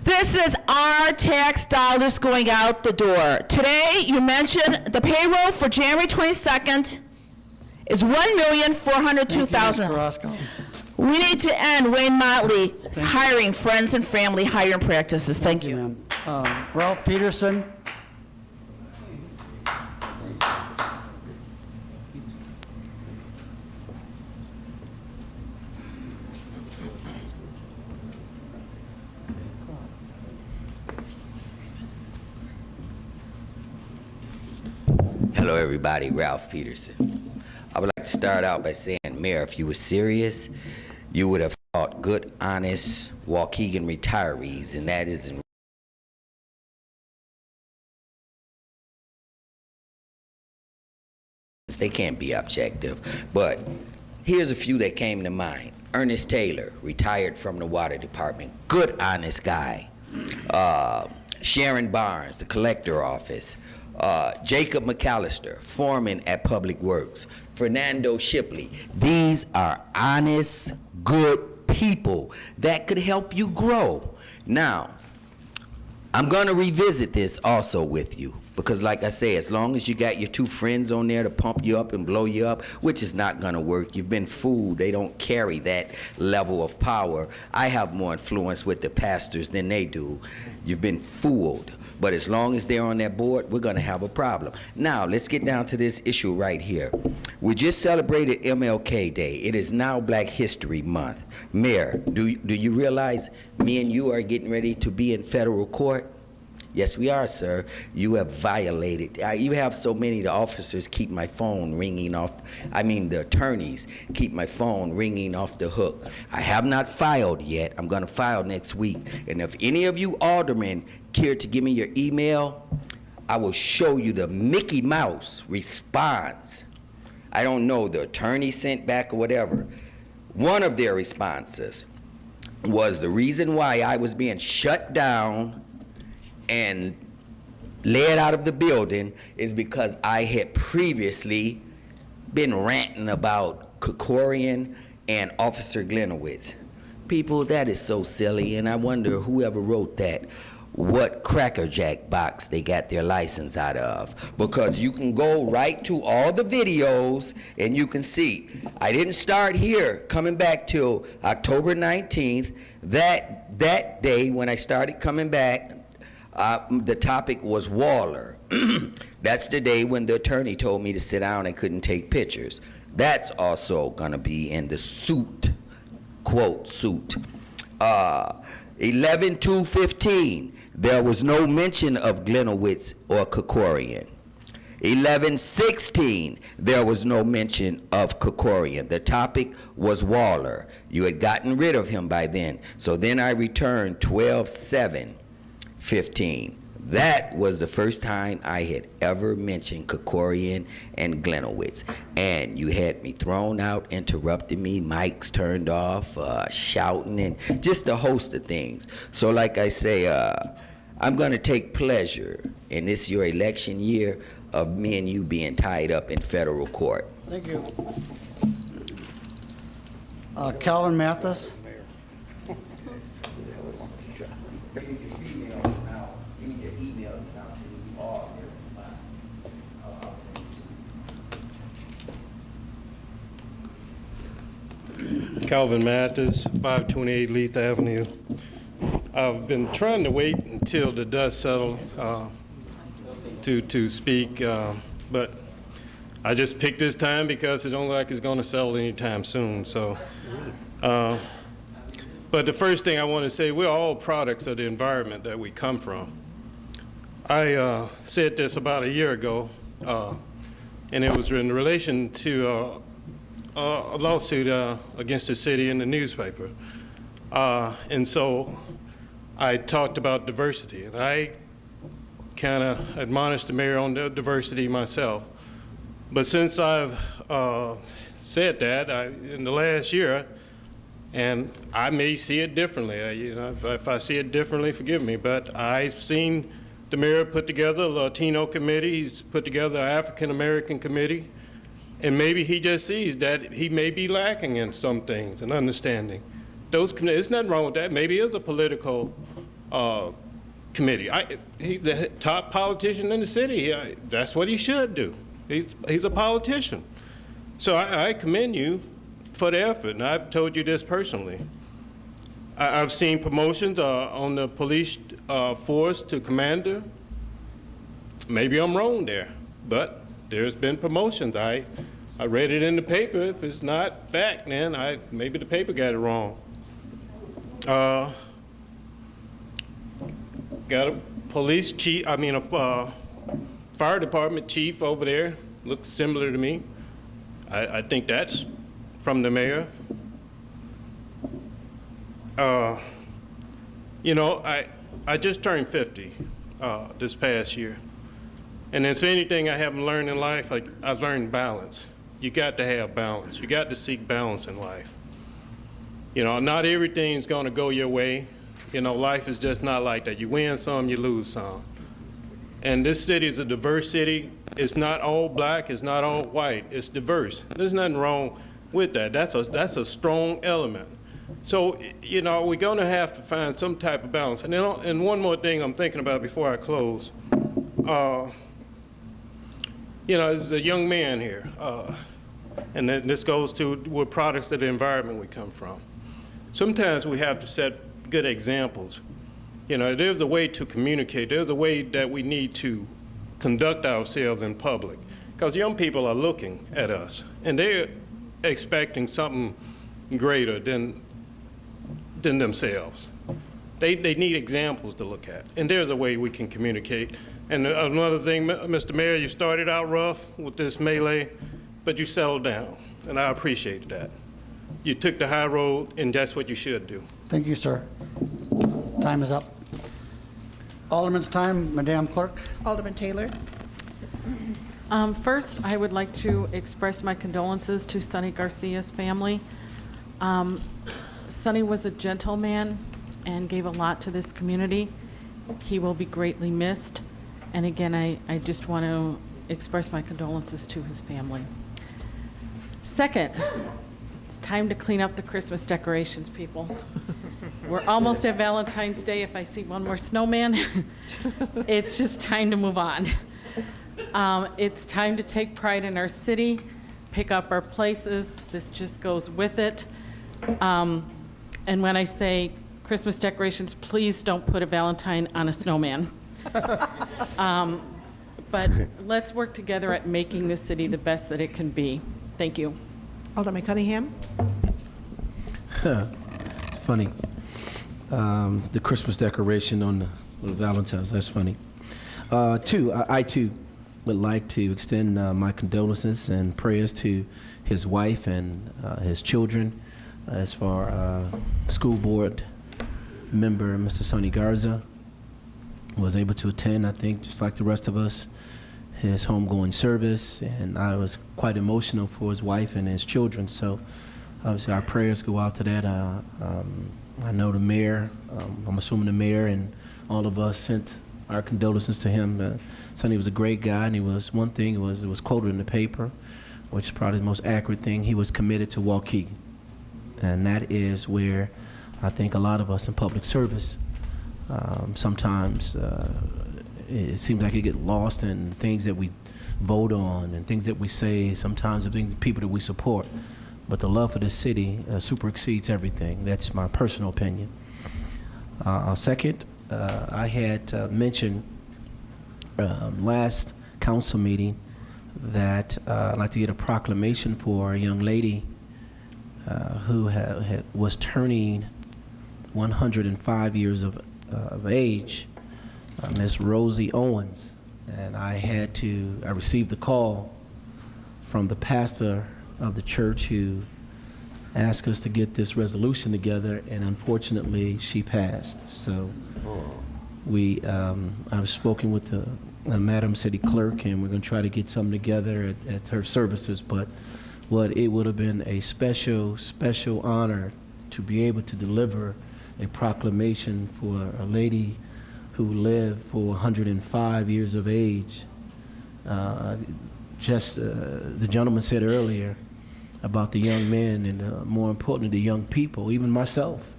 This is our tax dollars going out the door. Today, you mentioned the payroll for January 22nd is $1,402,000. We need to end Wayne Motley hiring friends and family hiring practices. Thank you. Ralph Peterson. Hello, everybody. Ralph Peterson. I would like to start out by saying, Mayor, if you were serious, you would have taught good, honest Waukegan retirees, and that is in they can't be objective. But here's a few that came to mind. Ernest Taylor, retired from the water department. Good, honest guy. Sharon Barnes, the collector office. Jacob McAllister, foreman at Public Works. Fernando Shipley. These are honest, good people that could help you grow. Now, I'm going to revisit this also with you because, like I say, as long as you got your two friends on there to pump you up and blow you up, which is not going to work. You've been fooled. They don't carry that level of power. I have more influence with the pastors than they do. You've been fooled. But as long as they're on that board, we're going to have a problem. Now, let's get down to this issue right here. We just celebrated MLK Day. It is now Black History Month. Mayor, do you realize me and you are getting ready to be in federal court? Yes, we are, sir. You have violated. You have so many, the officers keep my phone ringing off. The attorneys keep my phone ringing off the hook. I have not filed yet. I'm going to file next week. And if any of you aldermen care to give me your email, I will show you the Mickey Mouse response. I don't know, the attorney sent back or whatever. One of their responses was the reason why I was being shut down and led out of the building is because I had previously been ranting about Krikorian and Officer Glenowitz. People, that is so silly, and I wonder whoever wrote that, what Cracker Jack box they got their license out of. Because you can go right to all the videos and you can see. I didn't start here, coming back till October 19th. That day when I started coming back, the topic was Waller. That's the day when the attorney told me to sit down and couldn't take pictures. That's also going to be in the suit, quote, suit. 11/2/15, there was no mention of Glenowitz or Krikorian. 11/16, there was no mention of Krikorian. The topic was Waller. You had gotten rid of him by then. So then I returned 12/7/15. That was the first time I had ever mentioned Krikorian and Glenowitz. And you had me thrown out, interrupting me, mics turned off, shouting, and just a host of things. So like I say, I'm going to take pleasure in this your election year of me and you being tied up in federal court. Thank you. Calvin Mathis. Calvin Mathis, 528 Leith Avenue. I've been trying to wait until the dust settled to speak, but I just picked this time because it don't look like it's going to settle anytime soon. So, but the first thing I want to say, we're all products of the environment that we come from. I said this about a year ago, and it was in relation to a lawsuit against the city in the newspaper. And so I talked about diversity, and I kind of admonished the mayor on the diversity myself. But since I've said that in the last year, and I may see it differently, if I see it differently, forgive me, but I've seen the mayor put together a Latino committee, he's put together an African-American committee, and maybe he just sees that he may be lacking in some things and understanding. There's nothing wrong with that. Maybe it's a political committee. He's the top politician in the city. That's what he should do. He's a politician. So I commend you for the effort, and I've told you this personally. I've seen promotions on the police force to commander. Maybe I'm wrong there, but there's been promotions. I read it in the paper. If it's not fact, then maybe the paper got it wrong. Got a police chief, fire department chief over there looks similar to me. I think that's from the mayor. You know, I just turned 50 this past year. And if there's anything I haven't learned in life, I've learned balance. You got to have balance. You got to seek balance in life. You know, not everything's going to go your way. You know, life is just not like that. You win some, you lose some. And this city is a diverse city. It's not all black, it's not all white, it's diverse. There's nothing wrong with that. That's a strong element. So, you know, we're going to have to find some type of balance. And, and one more thing I'm thinking about before I close. You know, there's a young man here, and then this goes to we're products of the environment we come from. Sometimes we have to set good examples. You know, there's a way to communicate. There's a way that we need to conduct ourselves in public, because young people are looking at us, and they're expecting something greater than themselves. They need examples to look at, and there's a way we can communicate. And another thing, Mr. Mayor, you started out rough with this melee, but you settled down, and I appreciate that. You took the high road, and that's what you should do. Thank you, sir. Time is up. Alderman's time, Madam Clerk. Alderman Taylor. First, I would like to express my condolences to Sonny Garcia's family. Sonny was a gentleman and gave a lot to this community. He will be greatly missed. And again, I just want to express my condolences to his family. Second, it's time to clean up the Christmas decorations, people. We're almost at Valentine's Day. If I see one more snowman, it's just time to move on. It's time to take pride in our city, pick up our places. This just goes with it. And when I say Christmas decorations, please don't put a Valentine on a snowman. But let's work together at making this city the best that it can be. Thank you. Alderman Cunningham. It's funny. The Christmas decoration on the Valentine's, that's funny. I too would like to extend my condolences and prayers to his wife and his children, as far school board member Mr. Sonny Garza was able to attend, I think, just like the rest of us, his homegoing service, and I was quite emotional for his wife and his children. So obviously our prayers go out to that. I know the mayor, I'm assuming the mayor and all of us sent our condolences to him. Sonny was a great guy, and he was, one thing, it was quoted in the paper, which is probably the most accurate thing, he was committed to Waukegan. And that is where I think a lot of us in public service, sometimes it seems like it gets lost in things that we vote on and things that we say, sometimes the things, people that we support. But the love for this city super exceeds everything. That's my personal opinion. Second, I had mentioned last council meeting that I'd like to get a proclamation for a young lady who was turning 105 years of age, Miss Rosie Owens. And I received the call from the pastor of the church who asked us to get this resolution together, and unfortunately she passed. So I've spoken with the Madam City Clerk, and we're going to try to get something together at her services. But it would have been a special honor to be able to deliver a proclamation for a lady who lived for 105 years of age. The gentleman said earlier about the young men and more importantly the young people, even myself,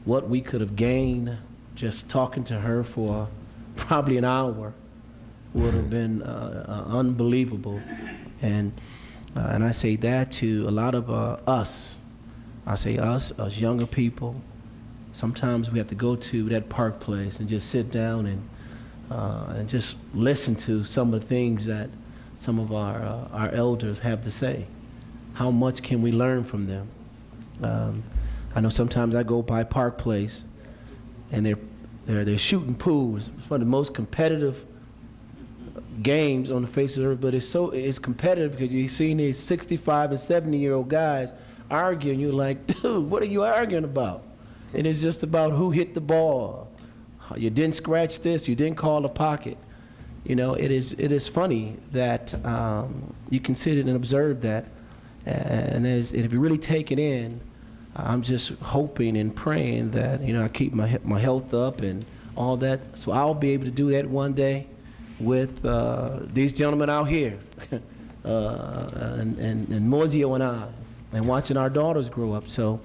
what we could have gained just talking to her for probably an hour would have been unbelievable. And I say that to a lot of us. I say us younger people. Sometimes we have to go to that park place and just sit down and just listen to some of the things that some of our elders have to say. How much can we learn from them? I know sometimes I go by Park Place and they're shooting pools. It's one of the most competitive games on the face of the earth, but it's competitive because you're seeing these 65 and 70-year-old guys arguing. You're like, dude, what are you arguing about? And it's just about who hit the ball. You didn't scratch this. You didn't call a pocket. You know, it is funny that you can sit and observe that, and if you really take it in, I'm just hoping and praying that, you know, I keep my health up and all that, so I'll be able to do that one day with these gentlemen out here, and Moisio and I, and watching our daughters grow up. So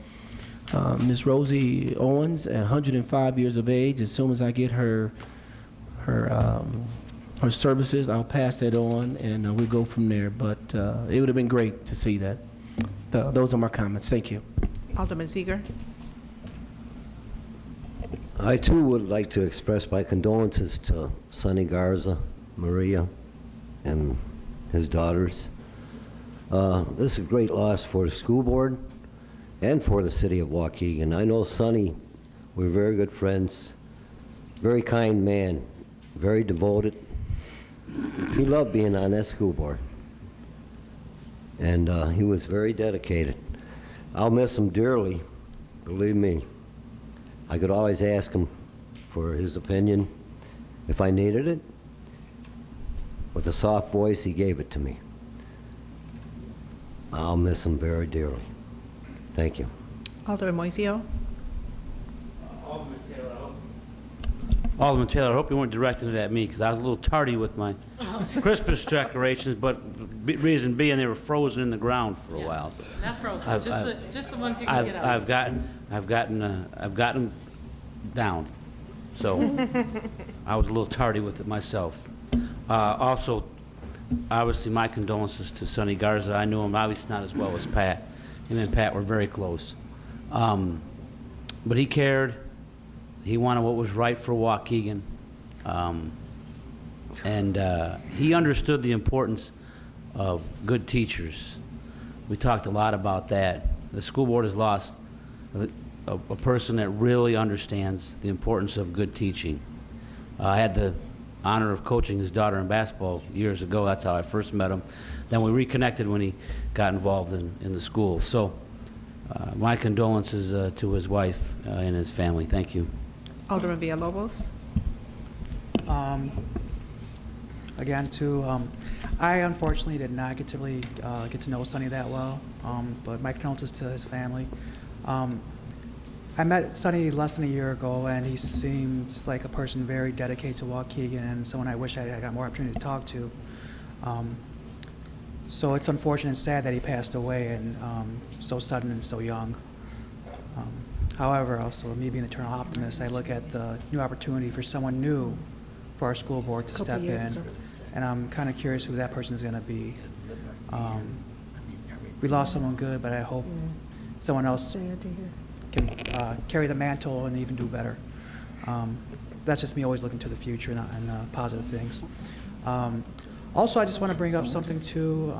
Ms. Rosie Owens, at 105 years of age, as soon as I get her services, I'll pass that on, and we'll go from there. But it would have been great to see that. Those are my comments. Thank you. Alderman Seeger. I too would like to express my condolences to Sonny Garza, Maria, and his daughters. This is a great loss for the school board and for the city of Waukegan. I know Sonny, we're very good friends, very kind man, very devoted. He loved being on that school board, and he was very dedicated. I'll miss him dearly, believe me. I could always ask him for his opinion if I needed it. With a soft voice, he gave it to me. I'll miss him very dearly. Thank you. Alderman Moisio. Alderman Taylor, I hope you weren't directing it at me, because I was a little tardy with my Christmas decorations, but reason being they were frozen in the ground for a while. So Not frozen, just the ones you can get out. I've gotten down, so I was a little tardy with it myself. Also, obviously, my condolences to Sonny Garza. I knew him obviously not as well as Pat. Him and Pat were very close, but he cared. He wanted what was right for Waukegan, and he understood the importance of good teachers. We talked a lot about that. The school board has lost a person that really understands the importance of good teaching. I had the honor of coaching his daughter in basketball years ago. That's how I first met him. Then we reconnected when he got involved in the school. So my condolences to his wife and his family. Thank you. Alderman Villalobos. Again, I unfortunately did not get to really get to know Sonny that well, but my condolences to his family. I met Sonny less than a year ago, and he seemed like a person very dedicated to Waukegan, and someone I wish I got more opportunity to talk to. So it's unfortunate and sad that he passed away, and so sudden and so young. However, also, me being an eternal optimist, I look at the new opportunity for someone new for our school board to step in, and I'm kind of curious who that person is going to be. We lost someone good, but I hope someone else can carry the mantle and even do better. That's just me always looking to the future and positive things. Also, I just want to bring up something too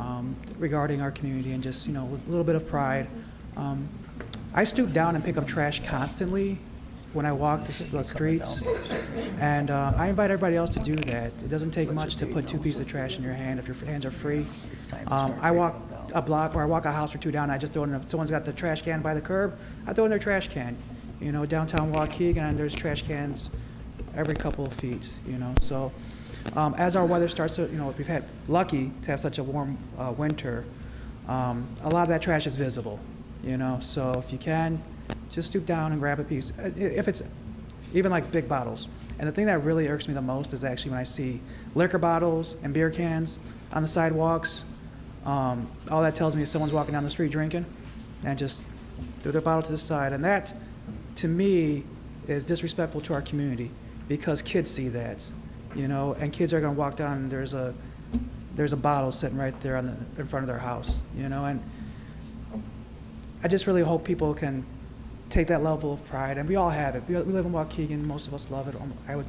regarding our community and just, with a little bit of pride. I stoop down and pick up trash constantly when I walk the streets, and I invite everybody else to do that. It doesn't take much to put 2 pieces of trash in your hand if your hands are free. I walk a block or I walk a house or 2 down, and I just throw it in. If someone's got the trash can by the curb, I throw in their trash can. Downtown Waukegan, there's trash cans every couple of feet. So as our weather starts to, we've had lucky to have such a warm winter. A lot of that trash is visible. So if you can, just stoop down and grab a piece. If it's even like big bottles. And the thing that really irks me the most is actually when I see liquor bottles and beer cans on the sidewalks. All that tells me is someone's walking down the street drinking and just threw their bottle to the side. And that, to me, is disrespectful to our community because kids see that, and kids are going to walk down and there's a bottle sitting right there in front of their house, and I just really hope people can take that level of pride, and we all have it. We live in Waukegan. Most of us love it. I would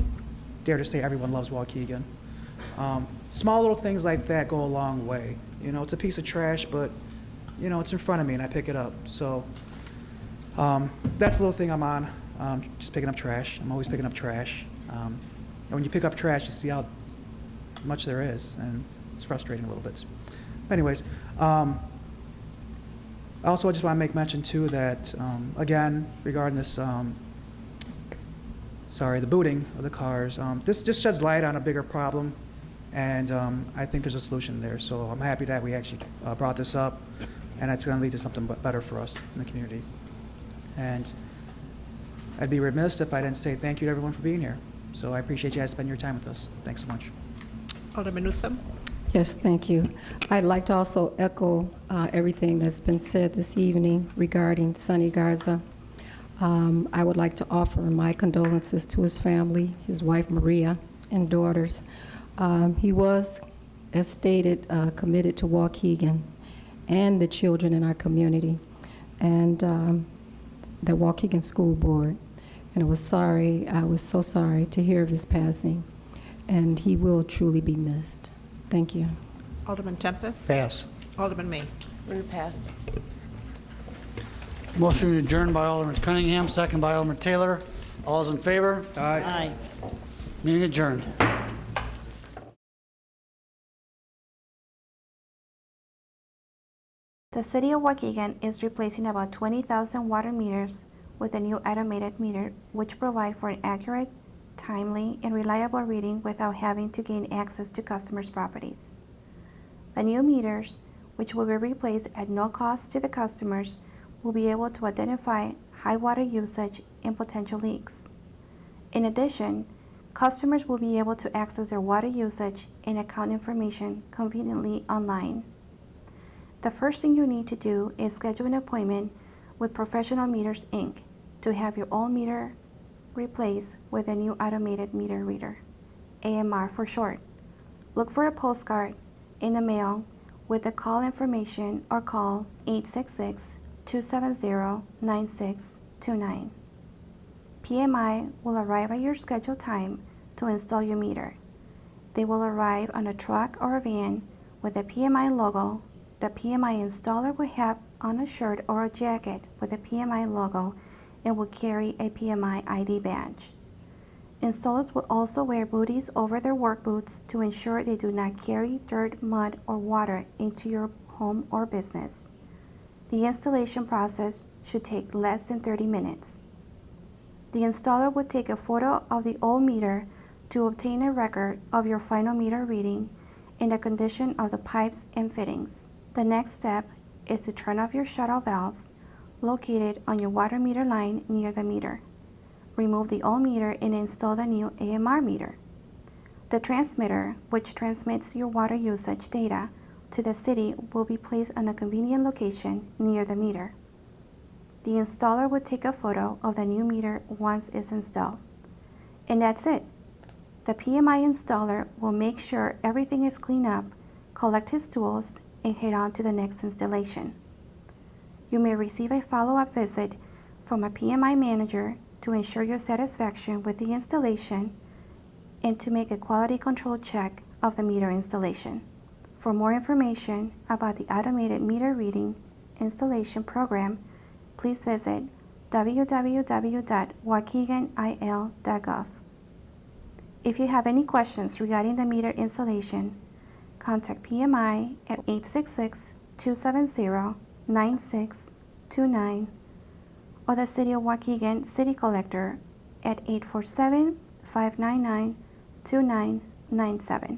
dare to say everyone loves Waukegan. Small little things like that go a long way. It's a piece of trash, but, it's in front of me, and I pick it up. So that's the little thing I'm on, just picking up trash. I'm always picking up trash. And when you pick up trash, you see how much there is, and it's frustrating a little bit. Anyways, also I just want to make mention too that, again, regarding this, the booting of the cars, this just sheds light on a bigger problem, and I think there's a solution there. So I'm happy that we actually brought this up, and it's going to lead to something better for us in the community. And I'd be remiss if I didn't say thank you to everyone for being here. So I appreciate you guys spending your time with us. Thanks so much. Alderman Newsome. Yes, thank you. I'd like to also echo everything that's been said this evening regarding Sonny Garza. I would like to offer my condolences to his family, his wife Maria, and daughters. He was, as stated, committed to Waukegan and the children in our community, and the Waukegan School Board. And I was so sorry to hear of his passing, and he will truly be missed. Thank you. Alderman Tempest. Pass. Alderman May. Move to pass. Motion adjourned by Alderman Cunningham, second by Alderman Taylor. All those in favor? Aye. Meeting adjourned. The City of Waukegan is replacing about 20,000 water meters with a new automated meter, which provide for an accurate, timely, and reliable reading without having to gain access to customers' properties. The new meters, which will be replaced at no cost to the customers, will be able to identify high water usage and potential leaks. In addition, customers will be able to access their water usage and account information conveniently online. The first thing you need to do is schedule an appointment with Professional Meters, Inc. to have your old meter replaced with a new automated meter reader, AMR for short. Look for a postcard in the mail with the call information or call 866-270-9629. PMI will arrive at your scheduled time to install your meter. They will arrive on a truck or a van with a PMI logo. The PMI installer will have on a shirt or a jacket with a PMI logo and will carry a PMI ID badge. Installers will also wear booties over their work boots to ensure they do not carry dirt, mud, or water into your home or business. The installation process should take less than 30 minutes. The installer will take a photo of the old meter to obtain a record of your final meter reading and the condition of the pipes and fittings. The next step is to turn off your shut-off valves located on your water meter line near the meter. Remove the old meter and install the new AMR meter. The transmitter, which transmits your water usage data to the city, will be placed on a convenient location near the meter. The installer will take a photo of the new meter once it's installed. And that's it. The PMI installer will make sure everything is cleaned up, collect his tools, and head on to the next installation. You may receive a follow-up visit from a PMI manager to ensure your satisfaction with the installation and to make a quality control check of the meter installation. For more information about the automated meter reading installation program, please visit www.waukeganil.gov. If you have any questions regarding the meter installation, contact PMI at 866-270-9629 or the City of Waukegan City Collector at 847-599-2997.